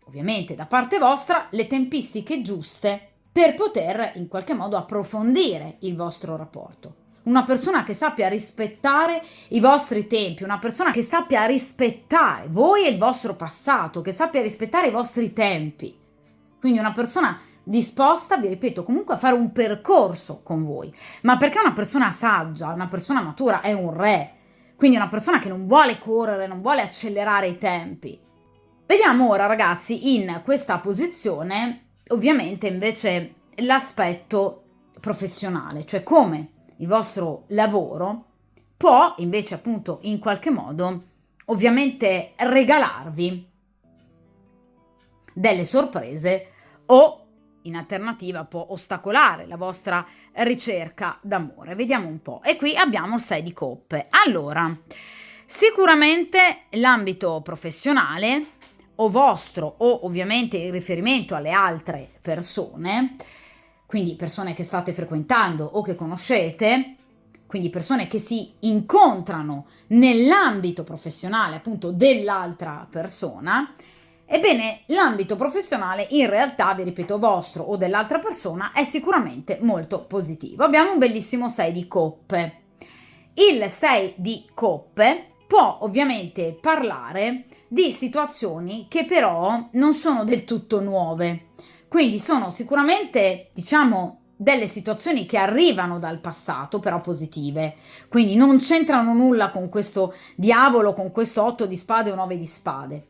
A: ovviamente da parte vostra, le tempistiche giuste per poter in qualche modo approfondire il vostro rapporto. Una persona che sappia rispettare i vostri tempi, una persona che sappia rispettare voi e il vostro passato, che sappia rispettare i vostri tempi. Quindi una persona disposta, vi ripeto, comunque a fare un percorso con voi, ma perché una persona saggia, una persona matura è un re, quindi una persona che non vuole correre, non vuole accelerare i tempi. Vediamo ora, ragazzi, in questa posizione, ovviamente invece l'aspetto professionale, cioè come il vostro lavoro può invece appunto in qualche modo ovviamente regalarvi delle sorprese o in alternativa può ostacolare la vostra ricerca d'amore. Vediamo un po'. E qui abbiamo 6 di coppe. Allora, sicuramente l'ambito professionale o vostro o ovviamente in riferimento alle altre persone, quindi persone che state frequentando o che conoscete, quindi persone che si incontrano nell'ambito professionale appunto dell'altra persona, ebbene l'ambito professionale in realtà, vi ripeto, vostro o dell'altra persona è sicuramente molto positivo. Abbiamo un bellissimo 6 di coppe. Il 6 di coppe può ovviamente parlare di situazioni che però non sono del tutto nuove, quindi sono sicuramente, diciamo, delle situazioni che arrivano dal passato, però positive, quindi non c'entrano nulla con questo diavolo, con questo 8 di spade o 9 di spade.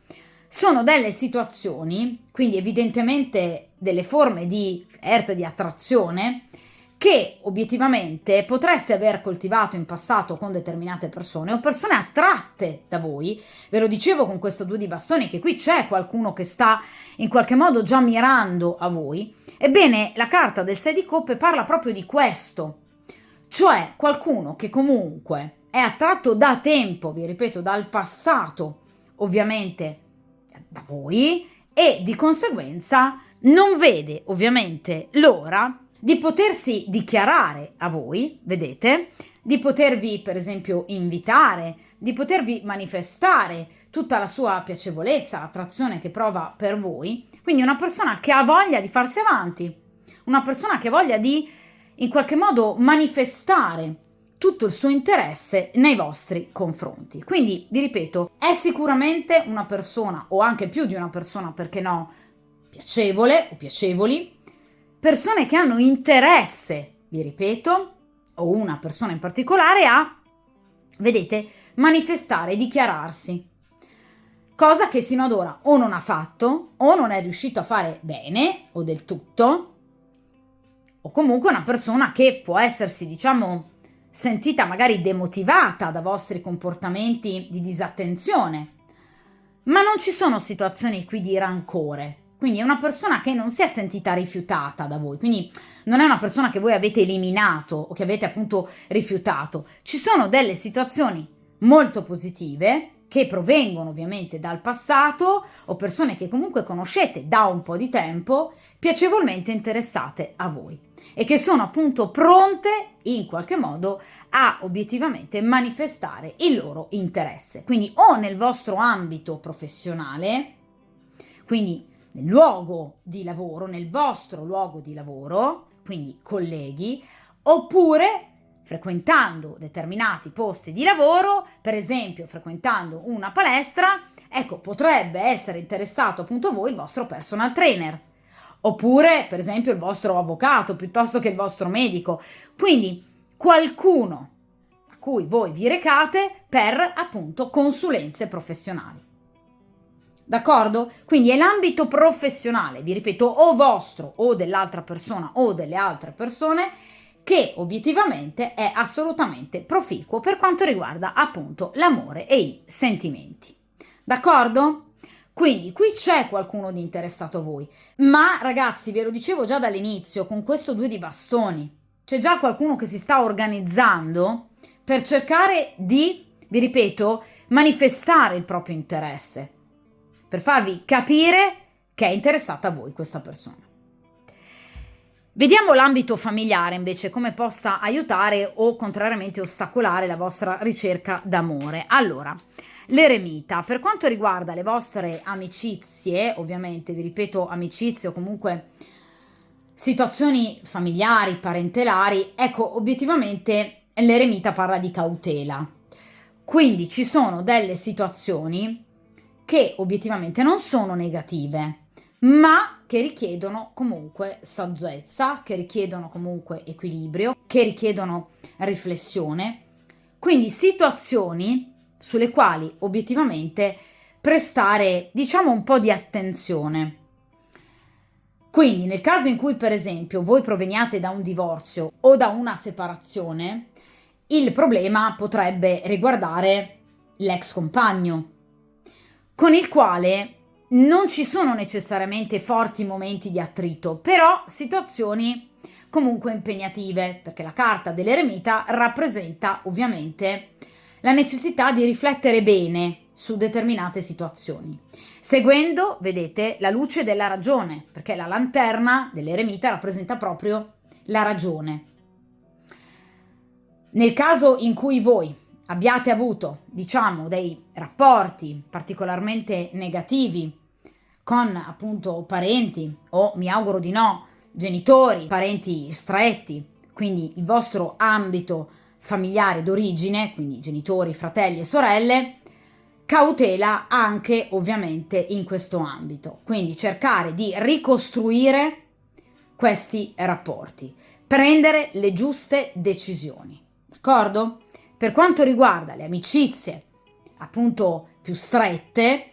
A: Sono delle situazioni, quindi evidentemente delle forme di flirt, di attrazione, che obiettivamente potreste aver coltivato in passato con determinate persone o persone attratte da voi. Ve lo dicevo con questo 2 di bastoni che qui c'è qualcuno che sta in qualche modo già mirando a voi. Ebbene, la carta del 6 di coppe parla proprio di questo, cioè qualcuno che comunque è attratto da tempo, vi ripeto, dal passato, ovviamente da voi, e di conseguenza non vede ovviamente l'ora di potersi dichiarare a voi, vedete, di potervi per esempio invitare, di potervi manifestare tutta la sua piacevolezza, l'attrazione che prova per voi. Quindi una persona che ha voglia di farsi avanti, una persona che ha voglia di in qualche modo manifestare tutto il suo interesse nei vostri confronti. Quindi, vi ripeto, è sicuramente una persona, o anche più di una persona, perché no, piacevole o piacevoli, persone che hanno interesse, vi ripeto, o una persona in particolare a, vedete, manifestare, dichiararsi. Cosa che sino ad ora o non ha fatto, o non è riuscito a fare bene, o del tutto, o comunque una persona che può essersi, diciamo, sentita magari demotivata da vostri comportamenti di disattenzione. Ma non ci sono situazioni qui di rancore. Quindi è una persona che non si è sentita rifiutata da voi, quindi non è una persona che voi avete eliminato o che avete appunto rifiutato. Ci sono delle situazioni molto positive che provengono ovviamente dal passato o persone che comunque conoscete da un po' di tempo, piacevolmente interessate a voi e che sono appunto pronte in qualche modo a obiettivamente manifestare il loro interesse. Quindi o nel vostro ambito professionale, quindi nel luogo di lavoro, nel vostro luogo di lavoro, quindi colleghi, oppure frequentando determinati posti di lavoro, per esempio frequentando una palestra, ecco, potrebbe essere interessato appunto a voi il vostro personal trainer, oppure per esempio il vostro avvocato piuttosto che il vostro medico, quindi qualcuno a cui voi vi recate per appunto consulenze professionali. D'accordo? Quindi è l'ambito professionale, vi ripeto, o vostro o dell'altra persona o delle altre persone, che obiettivamente è assolutamente proficuo per quanto riguarda appunto l'amore e i sentimenti. D'accordo? Quindi qui c'è qualcuno di interessato a voi, ma ragazzi, ve lo dicevo già dall'inizio, con questo 2 di bastoni, c'è già qualcuno che si sta organizzando per cercare di, vi ripeto, manifestare il proprio interesse, per farvi capire che è interessata a voi questa persona. Vediamo l'ambito familiare invece, come possa aiutare o contrariamente ostacolare la vostra ricerca d'amore. Allora, l'eremita, per quanto riguarda le vostre amicizie, ovviamente vi ripeto amicizie o comunque situazioni familiari, parentelari, ecco, obiettivamente l'eremita parla di cautela. Quindi ci sono delle situazioni che obiettivamente non sono negative, ma che richiedono comunque saggezza, che richiedono comunque equilibrio, che richiedono riflessione. Quindi situazioni sulle quali obiettivamente prestare, diciamo, un po' di attenzione. Quindi nel caso in cui per esempio voi proveniate da un divorzio o da una separazione, il problema potrebbe riguardare l'ex compagno, con il quale non ci sono necessariamente forti momenti di attrito, però situazioni comunque impegnative, perché la carta dell'eremita rappresenta ovviamente la necessità di riflettere bene su determinate situazioni, seguendo, vedete, la luce della ragione, perché la lanterna dell'eremita rappresenta proprio la ragione. Nel caso in cui voi abbiate avuto, diciamo, dei rapporti particolarmente negativi con appunto parenti o, mi auguro di no, genitori, parenti stretti, quindi il vostro ambito familiare d'origine, quindi genitori, fratelli e sorelle, cautela anche ovviamente in questo ambito. Quindi cercare di ricostruire questi rapporti, prendere le giuste decisioni, d'accordo? Per quanto riguarda le amicizie appunto più strette,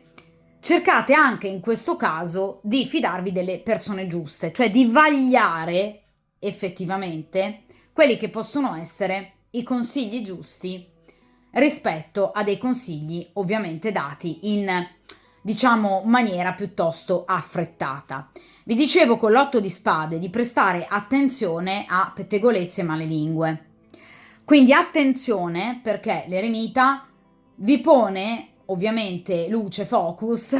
A: cercate anche in questo caso di fidarvi delle persone giuste, cioè di vagliare effettivamente quelli che possono essere i consigli giusti rispetto a dei consigli ovviamente dati in, diciamo, maniera piuttosto affrettata. Vi dicevo con l'otto di spade di prestare attenzione a pettegolezzi e malelingue. Quindi attenzione, perché l'eremita vi pone ovviamente luce, focus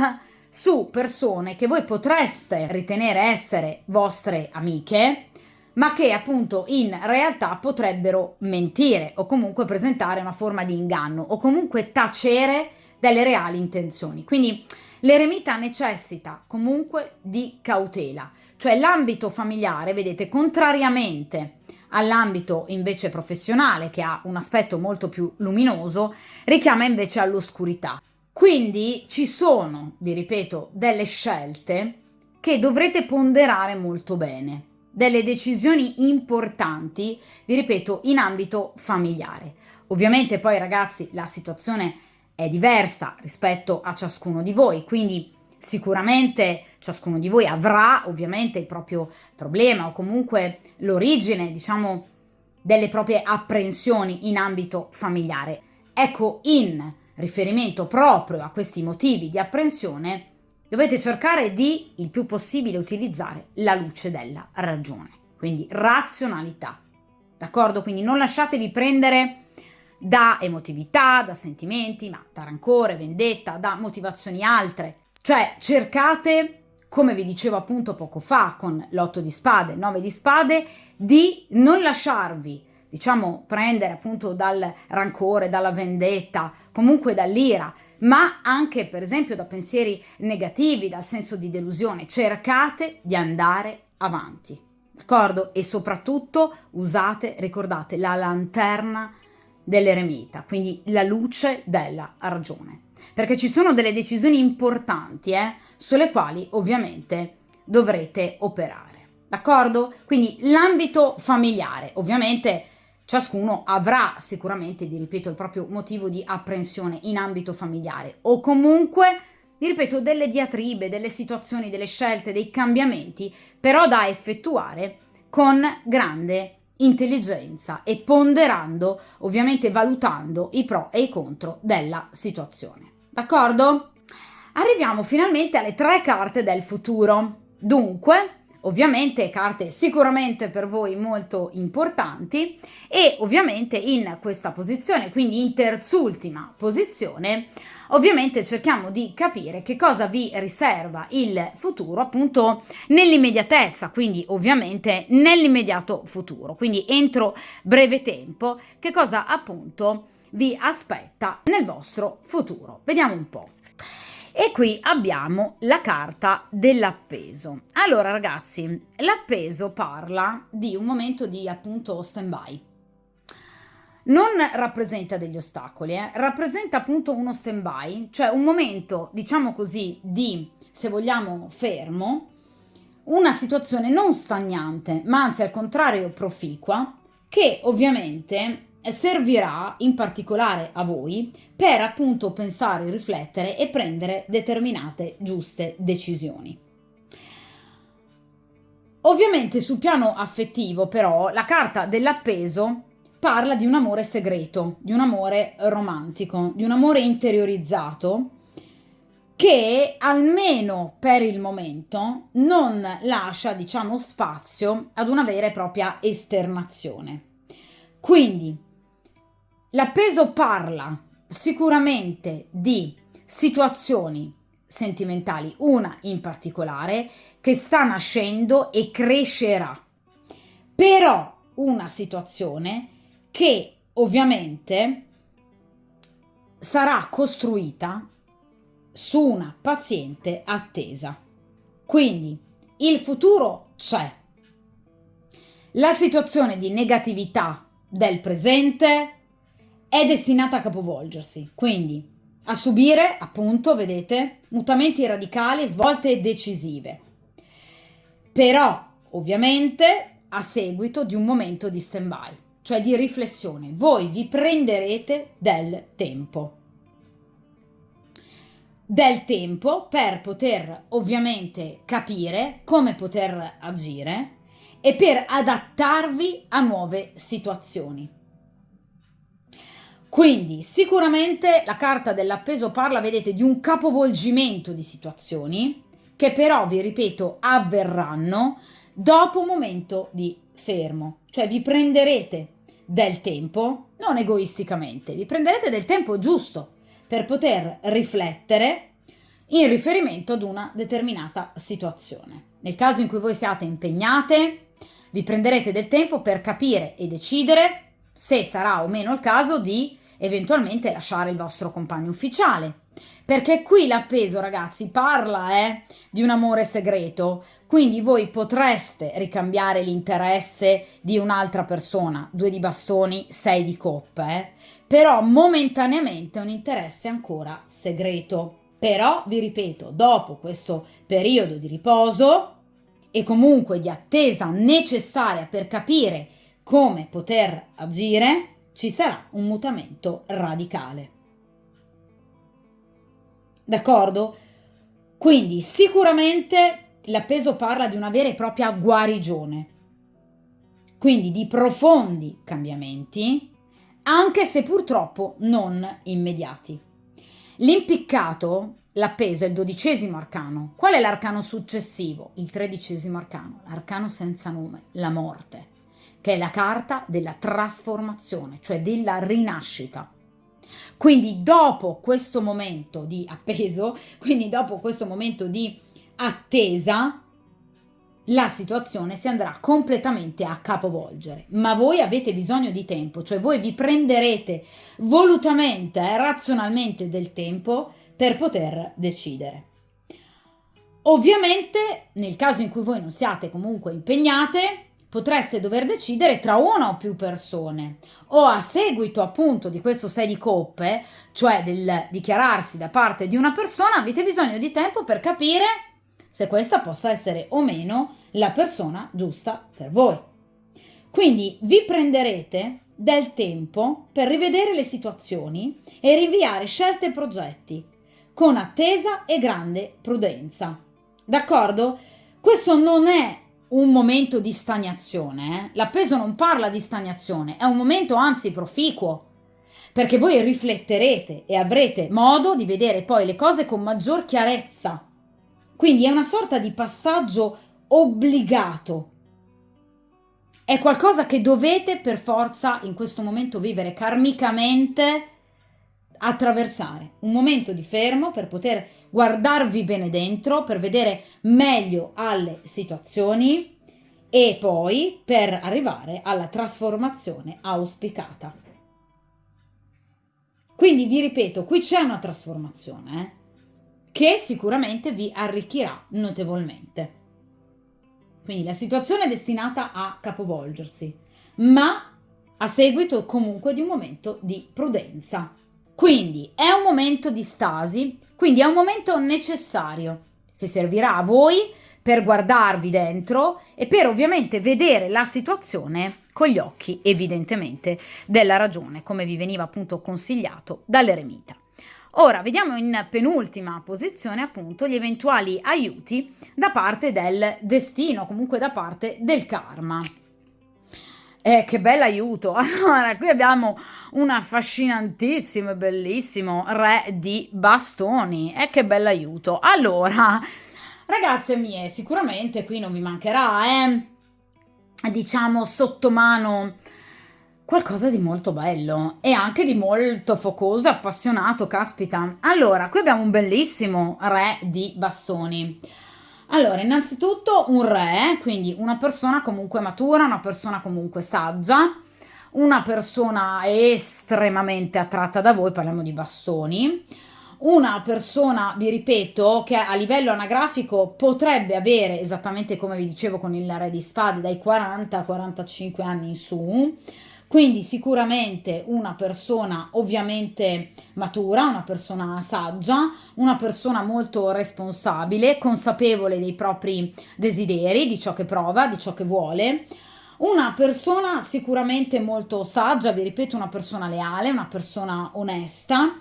A: su persone che voi potreste ritenere essere vostre amiche, ma che appunto in realtà potrebbero mentire o comunque presentare una forma di inganno o comunque tacere delle reali intenzioni. Quindi l'eremita necessita comunque di cautela, cioè l'ambito familiare, vedete, contrariamente all'ambito invece professionale, che ha un aspetto molto più luminoso, richiama invece all'oscurità. Quindi ci sono, vi ripeto, delle scelte che dovrete ponderare molto bene, delle decisioni importanti, vi ripeto, in ambito familiare. Ovviamente poi, ragazzi, la situazione è diversa rispetto a ciascuno di voi, quindi sicuramente ciascuno di voi avrà ovviamente il proprio problema o comunque l'origine, diciamo, delle proprie apprensioni in ambito familiare. Ecco, in riferimento proprio a questi motivi di apprensione, dovete cercare di il più possibile utilizzare la luce della ragione, quindi razionalità, d'accordo? Quindi non lasciatevi prendere da emotività, da sentimenti, ma da rancore, vendetta, da motivazioni altre. Cioè cercate, come vi dicevo appunto poco fa con l'otto di spade, 9 di spade, di non lasciarvi, diciamo, prendere appunto dal rancore, dalla vendetta, comunque dall'ira, ma anche per esempio da pensieri negativi, dal senso di delusione. Cercate di andare avanti, d'accordo? E soprattutto usate, ricordate, la lanterna dell'eremita, quindi la luce della ragione, perché ci sono delle decisioni importanti sulle quali ovviamente dovrete operare, d'accordo? Quindi l'ambito familiare, ovviamente ciascuno avrà sicuramente, vi ripeto, il proprio motivo di apprensione in ambito familiare o comunque, vi ripeto, delle diatribe, delle situazioni, delle scelte, dei cambiamenti, però da effettuare con grande intelligenza e ponderando, ovviamente valutando i pro e i contro della situazione. D'accordo? Arriviamo finalmente alle 3 carte del futuro. Dunque, ovviamente carte sicuramente per voi molto importanti e ovviamente in questa posizione, quindi in terzultima posizione, ovviamente cerchiamo di capire che cosa vi riserva il futuro appunto nell'immediatezza, quindi ovviamente nell'immediato futuro, quindi entro breve tempo, che cosa appunto vi aspetta nel vostro futuro. Vediamo un po'. E qui abbiamo la carta dell'appeso. Allora ragazzi, l'appeso parla di un momento di appunto stand-by. Non rappresenta degli ostacoli, rappresenta appunto uno stand-by, cioè un momento, diciamo così, di, se vogliamo, fermo, una situazione non stagnante, ma anzi al contrario proficua, che ovviamente servirà in particolare a voi per appunto pensare, riflettere e prendere determinate giuste decisioni. Ovviamente sul piano affettivo però la carta dell'appeso parla di un amore segreto, di un amore romantico, di un amore interiorizzato che almeno per il momento non lascia, diciamo, spazio ad una vera e propria esternazione. Quindi l'appeso parla sicuramente di situazioni sentimentali, una in particolare, che sta nascendo e crescerà, però una situazione che ovviamente sarà costruita su una paziente attesa. Quindi il futuro c'è. La situazione di negatività del presente è destinata a capovolgersi, quindi a subire, appunto, vedete, mutamenti radicali, svolte decisive. Però, ovviamente, a seguito di un momento di stand-by, cioè di riflessione. Voi vi prenderete del tempo per poter ovviamente capire come poter agire e per adattarvi a nuove situazioni. Quindi sicuramente la carta dell'appeso parla, vedete, di un capovolgimento di situazioni che però, vi ripeto, avverranno dopo un momento di fermo, cioè vi prenderete del tempo, non egoisticamente, vi prenderete del tempo giusto per poter riflettere in riferimento ad una determinata situazione. Nel caso in cui voi siate impegnate, vi prenderete del tempo per capire e decidere se sarà o meno il caso di eventualmente lasciare il vostro compagno ufficiale. Perché qui l'appeso, ragazzi, parla di un amore segreto, quindi voi potreste ricambiare l'interesse di un'altra persona, 2 di bastoni, 6 di coppe, però momentaneamente è un interesse ancora segreto. Però, vi ripeto, dopo questo periodo di riposo e comunque di attesa necessaria per capire come poter agire, ci sarà un mutamento radicale. D'accordo? Quindi sicuramente l'appeso parla di una vera e propria guarigione, quindi di profondi cambiamenti, anche se purtroppo non immediati. L'impiccato, l'appeso, è il 12° arcano. Qual è l'arcano successivo? Il 13° arcano, l'arcano senza nome, la morte, che è la carta della trasformazione, cioè della rinascita. Quindi dopo questo momento di appeso, quindi dopo questo momento di attesa, la situazione si andrà completamente a capovolgere, ma voi avete bisogno di tempo, cioè voi vi prenderete volutamente e razionalmente del tempo per poter decidere. Ovviamente, nel caso in cui voi non siate comunque impegnate, potreste dover decidere tra una o più persone, o a seguito appunto di questo 6 di coppe, cioè del dichiararsi da parte di una persona, avete bisogno di tempo per capire se questa possa essere o meno la persona giusta per voi. Quindi vi prenderete del tempo per rivedere le situazioni e rinviare scelte e progetti con attesa e grande prudenza. D'accordo? Questo non è un momento di stagnazione, L'appeso non parla di stagnazione, è un momento anzi proficuo, perché voi rifletterete e avrete modo di vedere poi le cose con maggior chiarezza. Quindi è una sorta di passaggio obbligato. È qualcosa che dovete per forza in questo momento vivere karmicamente, attraversare. Un momento di fermo per poter guardarvi bene dentro, per vedere meglio alle situazioni e poi per arrivare alla trasformazione auspicata. Quindi vi ripeto, qui c'è una trasformazione, che sicuramente vi arricchirà notevolmente. Quindi la situazione è destinata a capovolgersi, ma a seguito comunque di un momento di prudenza. Quindi è un momento di stasi, quindi è un momento necessario che servirà a voi per guardarvi dentro e per ovviamente vedere la situazione con gli occhi evidentemente della ragione, come vi veniva appunto consigliato dall'eremita. Ora vediamo in penultima posizione appunto gli eventuali aiuti da parte del destino, comunque da parte del karma. Che bell'aiuto! Allora, qui abbiamo un affascinantissimo e bellissimo re di bastoni. Che bell'aiuto! Allora, ragazze mie, sicuramente qui non vi mancherà, diciamo sotto mano qualcosa di molto bello e anche di molto focoso e appassionato, caspita. Allora, qui abbiamo un bellissimo re di bastoni. Allora, innanzitutto un re, quindi una persona comunque matura, una persona comunque saggia, una persona estremamente attratta da voi, parliamo di bastoni, una persona, vi ripeto, che a livello anagrafico potrebbe avere, esattamente come vi dicevo con il re di spade, dai 40 a 45 anni in su, quindi sicuramente una persona ovviamente matura, una persona saggia, una persona molto responsabile, consapevole dei propri desideri, di ciò che prova, di ciò che vuole. Una persona sicuramente molto saggia, vi ripeto, una persona leale, una persona onesta,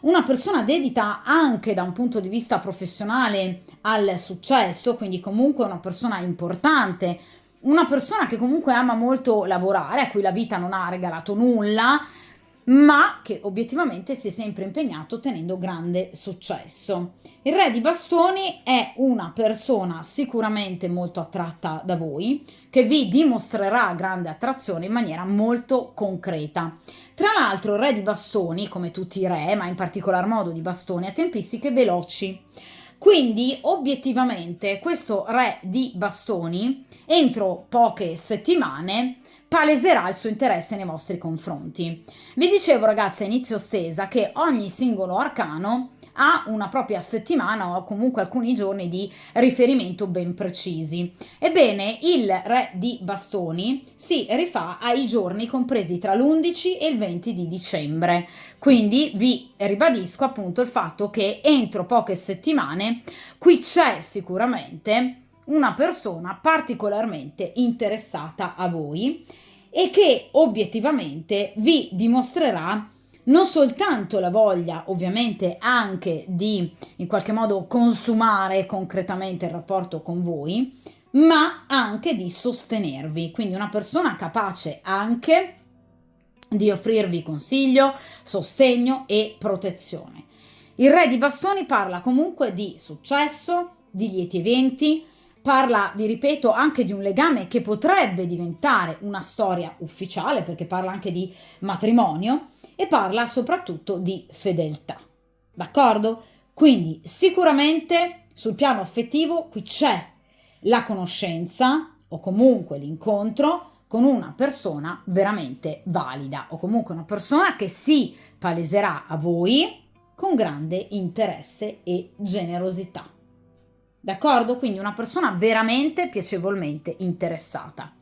A: una persona dedita anche da un punto di vista professionale al successo, quindi comunque una persona importante una persona che comunque ama molto lavorare, a cui la vita non ha regalato nulla, ma che obiettivamente si è sempre impegnato ottenendo grande successo. Il re di bastoni è una persona sicuramente molto attratta da voi, che vi dimostrerà grande attrazione in maniera molto concreta. Tra l'altro il re di bastoni, come tutti i re, ma in particolar modo di bastoni, ha tempistiche veloci. Quindi obiettivamente questo re di bastoni entro poche settimane paleserà il suo interesse nei vostri confronti. Vi dicevo, ragazzi, a inizio stesa che ogni singolo arcano ha una propria settimana o comunque alcuni giorni di riferimento ben precisi. Ebbene, il re di bastoni si rifà ai giorni compresi tra l'11 e il 20 di dicembre. Quindi vi ribadisco appunto il fatto che entro poche settimane qui c'è sicuramente una persona particolarmente interessata a voi e che obiettivamente vi dimostrerà non soltanto la voglia, ovviamente anche di in qualche modo consumare concretamente il rapporto con voi, ma anche di sostenervi. Quindi una persona capace anche di offrirvi consiglio, sostegno e protezione. Il re di bastoni parla comunque di successo, di lieti eventi, parla, vi ripeto, anche di un legame che potrebbe diventare una storia ufficiale, perché parla anche di matrimonio e parla soprattutto di fedeltà. D'accordo? Quindi sicuramente sul piano affettivo qui c'è la conoscenza o comunque l'incontro con una persona veramente valida o comunque una persona che si paleserà a voi con grande interesse e generosità. D'accordo? Quindi una persona veramente piacevolmente interessata.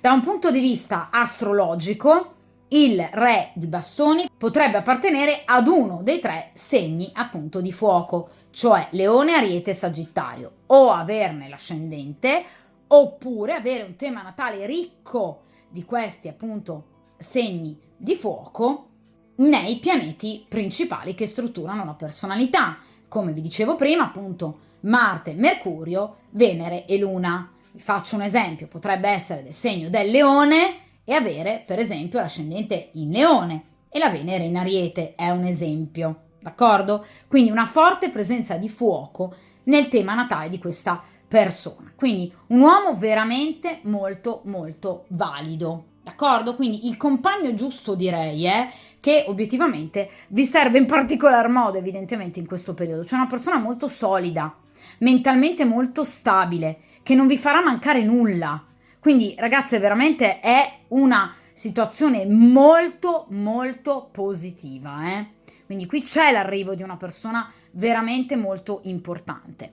A: Da un punto di vista astrologico, il re di bastoni potrebbe appartenere ad uno dei 3 segni appunto di fuoco, cioè Leone, Ariete e Sagittario, o averne l'ascendente, oppure avere un tema natale ricco di questi appunto segni di fuoco nei pianeti principali che strutturano la personalità, come vi dicevo prima appunto Marte, Mercurio, Venere e Luna. Vi faccio un esempio, potrebbe essere del segno del Leone e avere per esempio l'ascendente in Leone e la Venere in Ariete, è un esempio, d'accordo? Quindi una forte presenza di fuoco nel tema natale di questa persona, quindi un uomo veramente molto molto valido, d'accordo? Quindi il compagno giusto direi che obiettivamente vi serve in particolar modo evidentemente in questo periodo, cioè una persona molto solida, mentalmente molto stabile, che non vi farà mancare nulla. Quindi ragazze veramente è una situazione molto molto positiva, Quindi qui c'è l'arrivo di una persona veramente molto importante.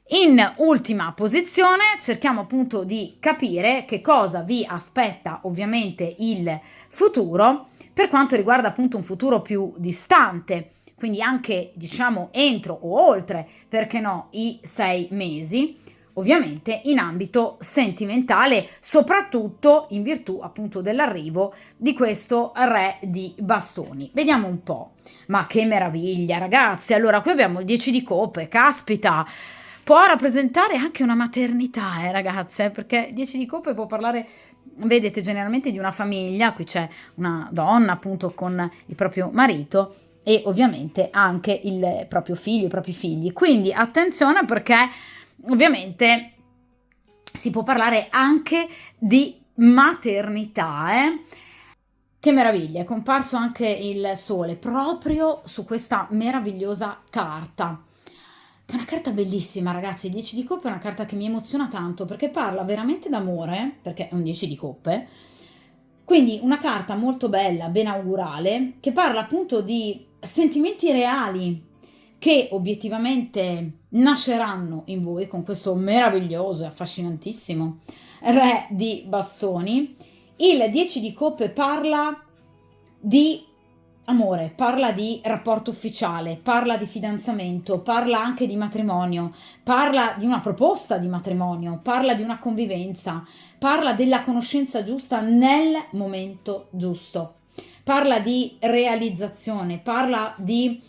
A: In ultima posizione cerchiamo appunto di capire che cosa vi aspetta ovviamente il futuro per quanto riguarda appunto un futuro più distante, quindi anche diciamo entro o oltre, perché no, i 6 mesi, ovviamente in ambito sentimentale, soprattutto in virtù appunto dell'arrivo di questo re di bastoni. Vediamo un po', ma che meraviglia ragazzi, allora qui abbiamo il 10 di coppe, caspita, può rappresentare anche una maternità, ragazze, perché 10 di coppe può parlare, vedete, generalmente di una famiglia, qui c'è una donna appunto con il proprio marito e ovviamente anche il proprio figlio, i propri figli. Quindi attenzione perché ovviamente si può parlare anche di maternità, Che meraviglia, è comparso anche il sole proprio su questa meravigliosa carta. Che è una carta bellissima, ragazzi. Il 10 di coppe è una carta che mi emoziona tanto perché parla veramente d'amore, perché è un 10 di coppe. Quindi una carta molto bella, ben augurale, che parla appunto di sentimenti reali che obiettivamente nasceranno in voi con questo meraviglioso e affascinantissimo re di bastoni. Il 10 di coppe parla di amore, parla di rapporto ufficiale, parla di fidanzamento, parla anche di matrimonio, parla di una proposta di matrimonio, parla di una convivenza, parla della conoscenza giusta nel momento giusto, parla di realizzazione, parla di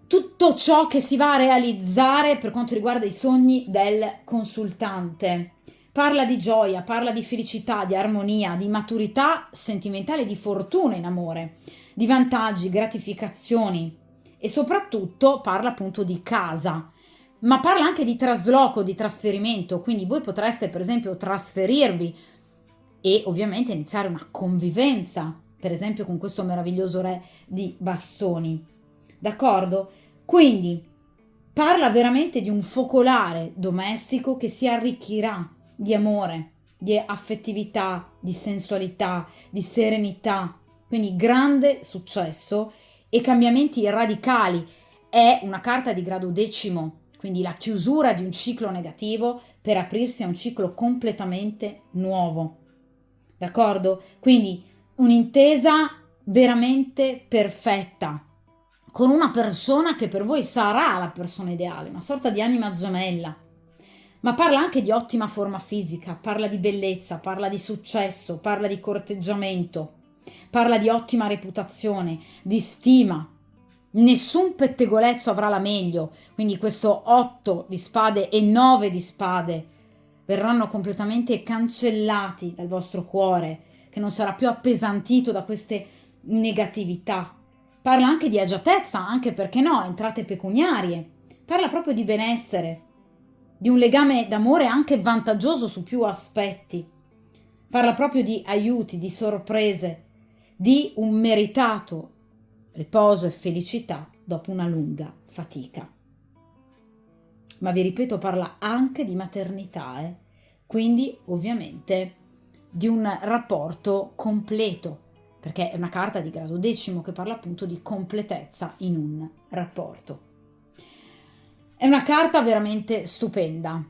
A: tutto ciò che si va a realizzare per quanto riguarda i sogni del consultante. parla di gioia, parla di felicità, di armonia, di maturità sentimentale, di fortuna in amore, di vantaggi, gratificazioni e soprattutto parla appunto di casa, ma parla anche di trasloco, di trasferimento, quindi voi potreste per esempio trasferirvi e ovviamente iniziare una convivenza, per esempio con questo meraviglioso re di bastoni, d'accordo? Quindi parla veramente di un focolare domestico che si arricchirà di amore, di affettività, di sensualità, di serenità, quindi grande successo e cambiamenti radicali. È una carta di grado decimo, quindi la chiusura di un ciclo negativo per aprirsi a un ciclo completamente nuovo. D'accordo? Quindi un'intesa veramente perfetta con una persona che per voi sarà la persona ideale, una sorta di anima gemella. Ma parla anche di ottima forma fisica, parla di bellezza, parla di successo, parla di corteggiamento, parla di ottima reputazione, di stima. Nessun pettegolezzo avrà la meglio, quindi questo 8 di spade e 9 di spade verranno completamente cancellati dal vostro cuore, che non sarà più appesantito da queste negatività. Parla anche di agiatezza, anche perché no, entrate pecuniarie. Parla proprio di benessere, di un legame d'amore anche vantaggioso su più aspetti. Parla proprio di aiuti, di sorprese, di un meritato riposo e felicità dopo una lunga fatica. Ma vi ripeto, parla anche di maternità, quindi ovviamente di un rapporto completo, perché è una carta di grado decimo che parla appunto di completezza in un rapporto. È una carta veramente stupenda.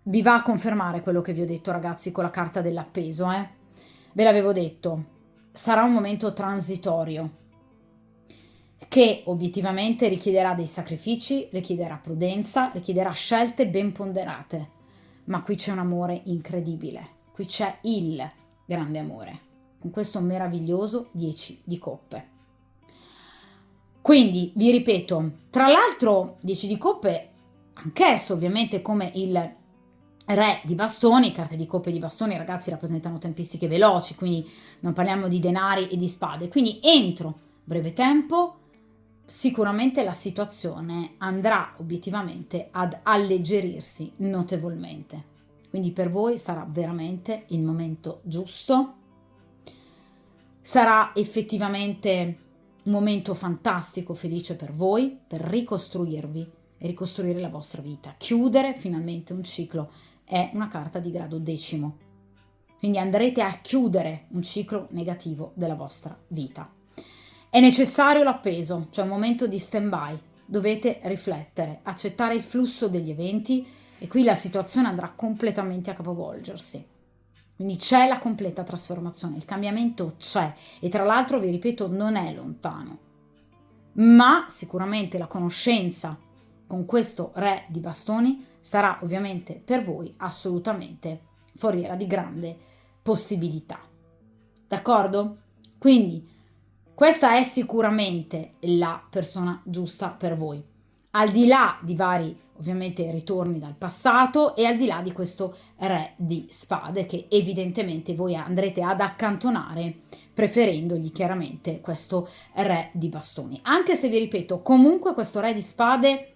A: Vi va a confermare quello che vi ho detto, ragazzi, con la carta dell'appeso, Ve l'avevo detto, sarà un momento transitorio che obiettivamente richiederà dei sacrifici, richiederà prudenza, richiederà scelte ben ponderate. Ma qui c'è un amore incredibile, qui c'è il grande amore, con questo meraviglioso 10 di coppe. Quindi, vi ripeto, tra l'altro 10 di coppe, anch'esso ovviamente come il re di bastoni, carte di coppe di bastoni, ragazzi, rappresentano tempistiche veloci, quindi non parliamo di denari e di spade, quindi entro breve tempo sicuramente la situazione andrà obiettivamente ad alleggerirsi notevolmente. Quindi per voi sarà veramente il momento giusto, sarà effettivamente un momento fantastico, felice per voi, per ricostruirvi e ricostruire la vostra vita. Chiudere finalmente un ciclo è una carta di grado decimo. Quindi andrete a chiudere un ciclo negativo della vostra vita. È necessario l'appeso, cioè un momento di stand-by. Dovete riflettere, accettare il flusso degli eventi e qui la situazione andrà completamente a capovolgersi. Quindi c'è la completa trasformazione, il cambiamento c'è e tra l'altro, vi ripeto, non è lontano. Ma sicuramente la conoscenza con questo re di bastoni sarà ovviamente per voi assolutamente foriera di grande possibilità. D'accordo? Quindi questa è sicuramente la persona giusta per voi. Al di là di vari ovviamente ritorni dal passato e al di là di questo re di spade che evidentemente voi andrete ad accantonare preferendogli chiaramente questo re di bastoni. Anche se vi ripeto, comunque questo re di spade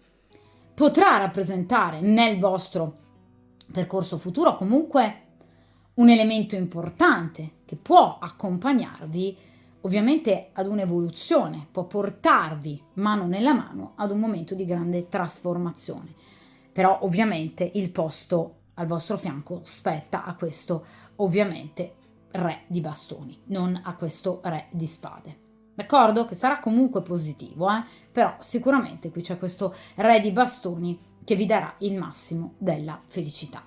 A: potrà rappresentare nel vostro percorso futuro comunque un elemento importante che può accompagnarvi ovviamente ad un'evoluzione, può portarvi mano nella mano ad un momento di grande trasformazione. Però ovviamente il posto al vostro fianco spetta a questo ovviamente re di bastoni, non a questo re di spade. D'accordo? Che sarà comunque positivo, però sicuramente qui c'è questo re di bastoni che vi darà il massimo della felicità.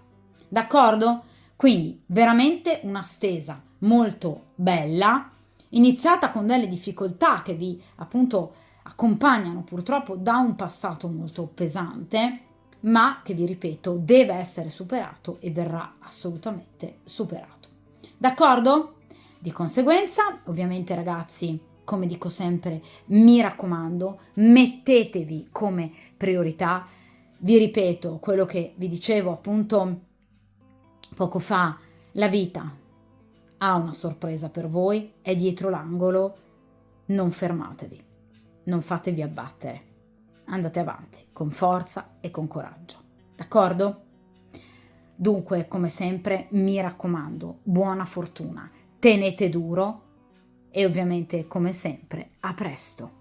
A: D'accordo? Quindi veramente una stesa molto bella, iniziata con delle difficoltà che vi appunto accompagnano purtroppo da un passato molto pesante, ma che vi ripeto deve essere superato e verrà assolutamente superato. D'accordo? Di conseguenza, ovviamente ragazzi, come dico sempre, mi raccomando, mettetevi come priorità. Vi ripeto quello che vi dicevo appunto poco fa la vita ha una sorpresa per voi, è dietro l'angolo, non fermatevi, non fatevi abbattere, andate avanti con forza e con coraggio, d'accordo? Dunque, come sempre, mi raccomando, buona fortuna, tenete duro e ovviamente, come sempre, a presto!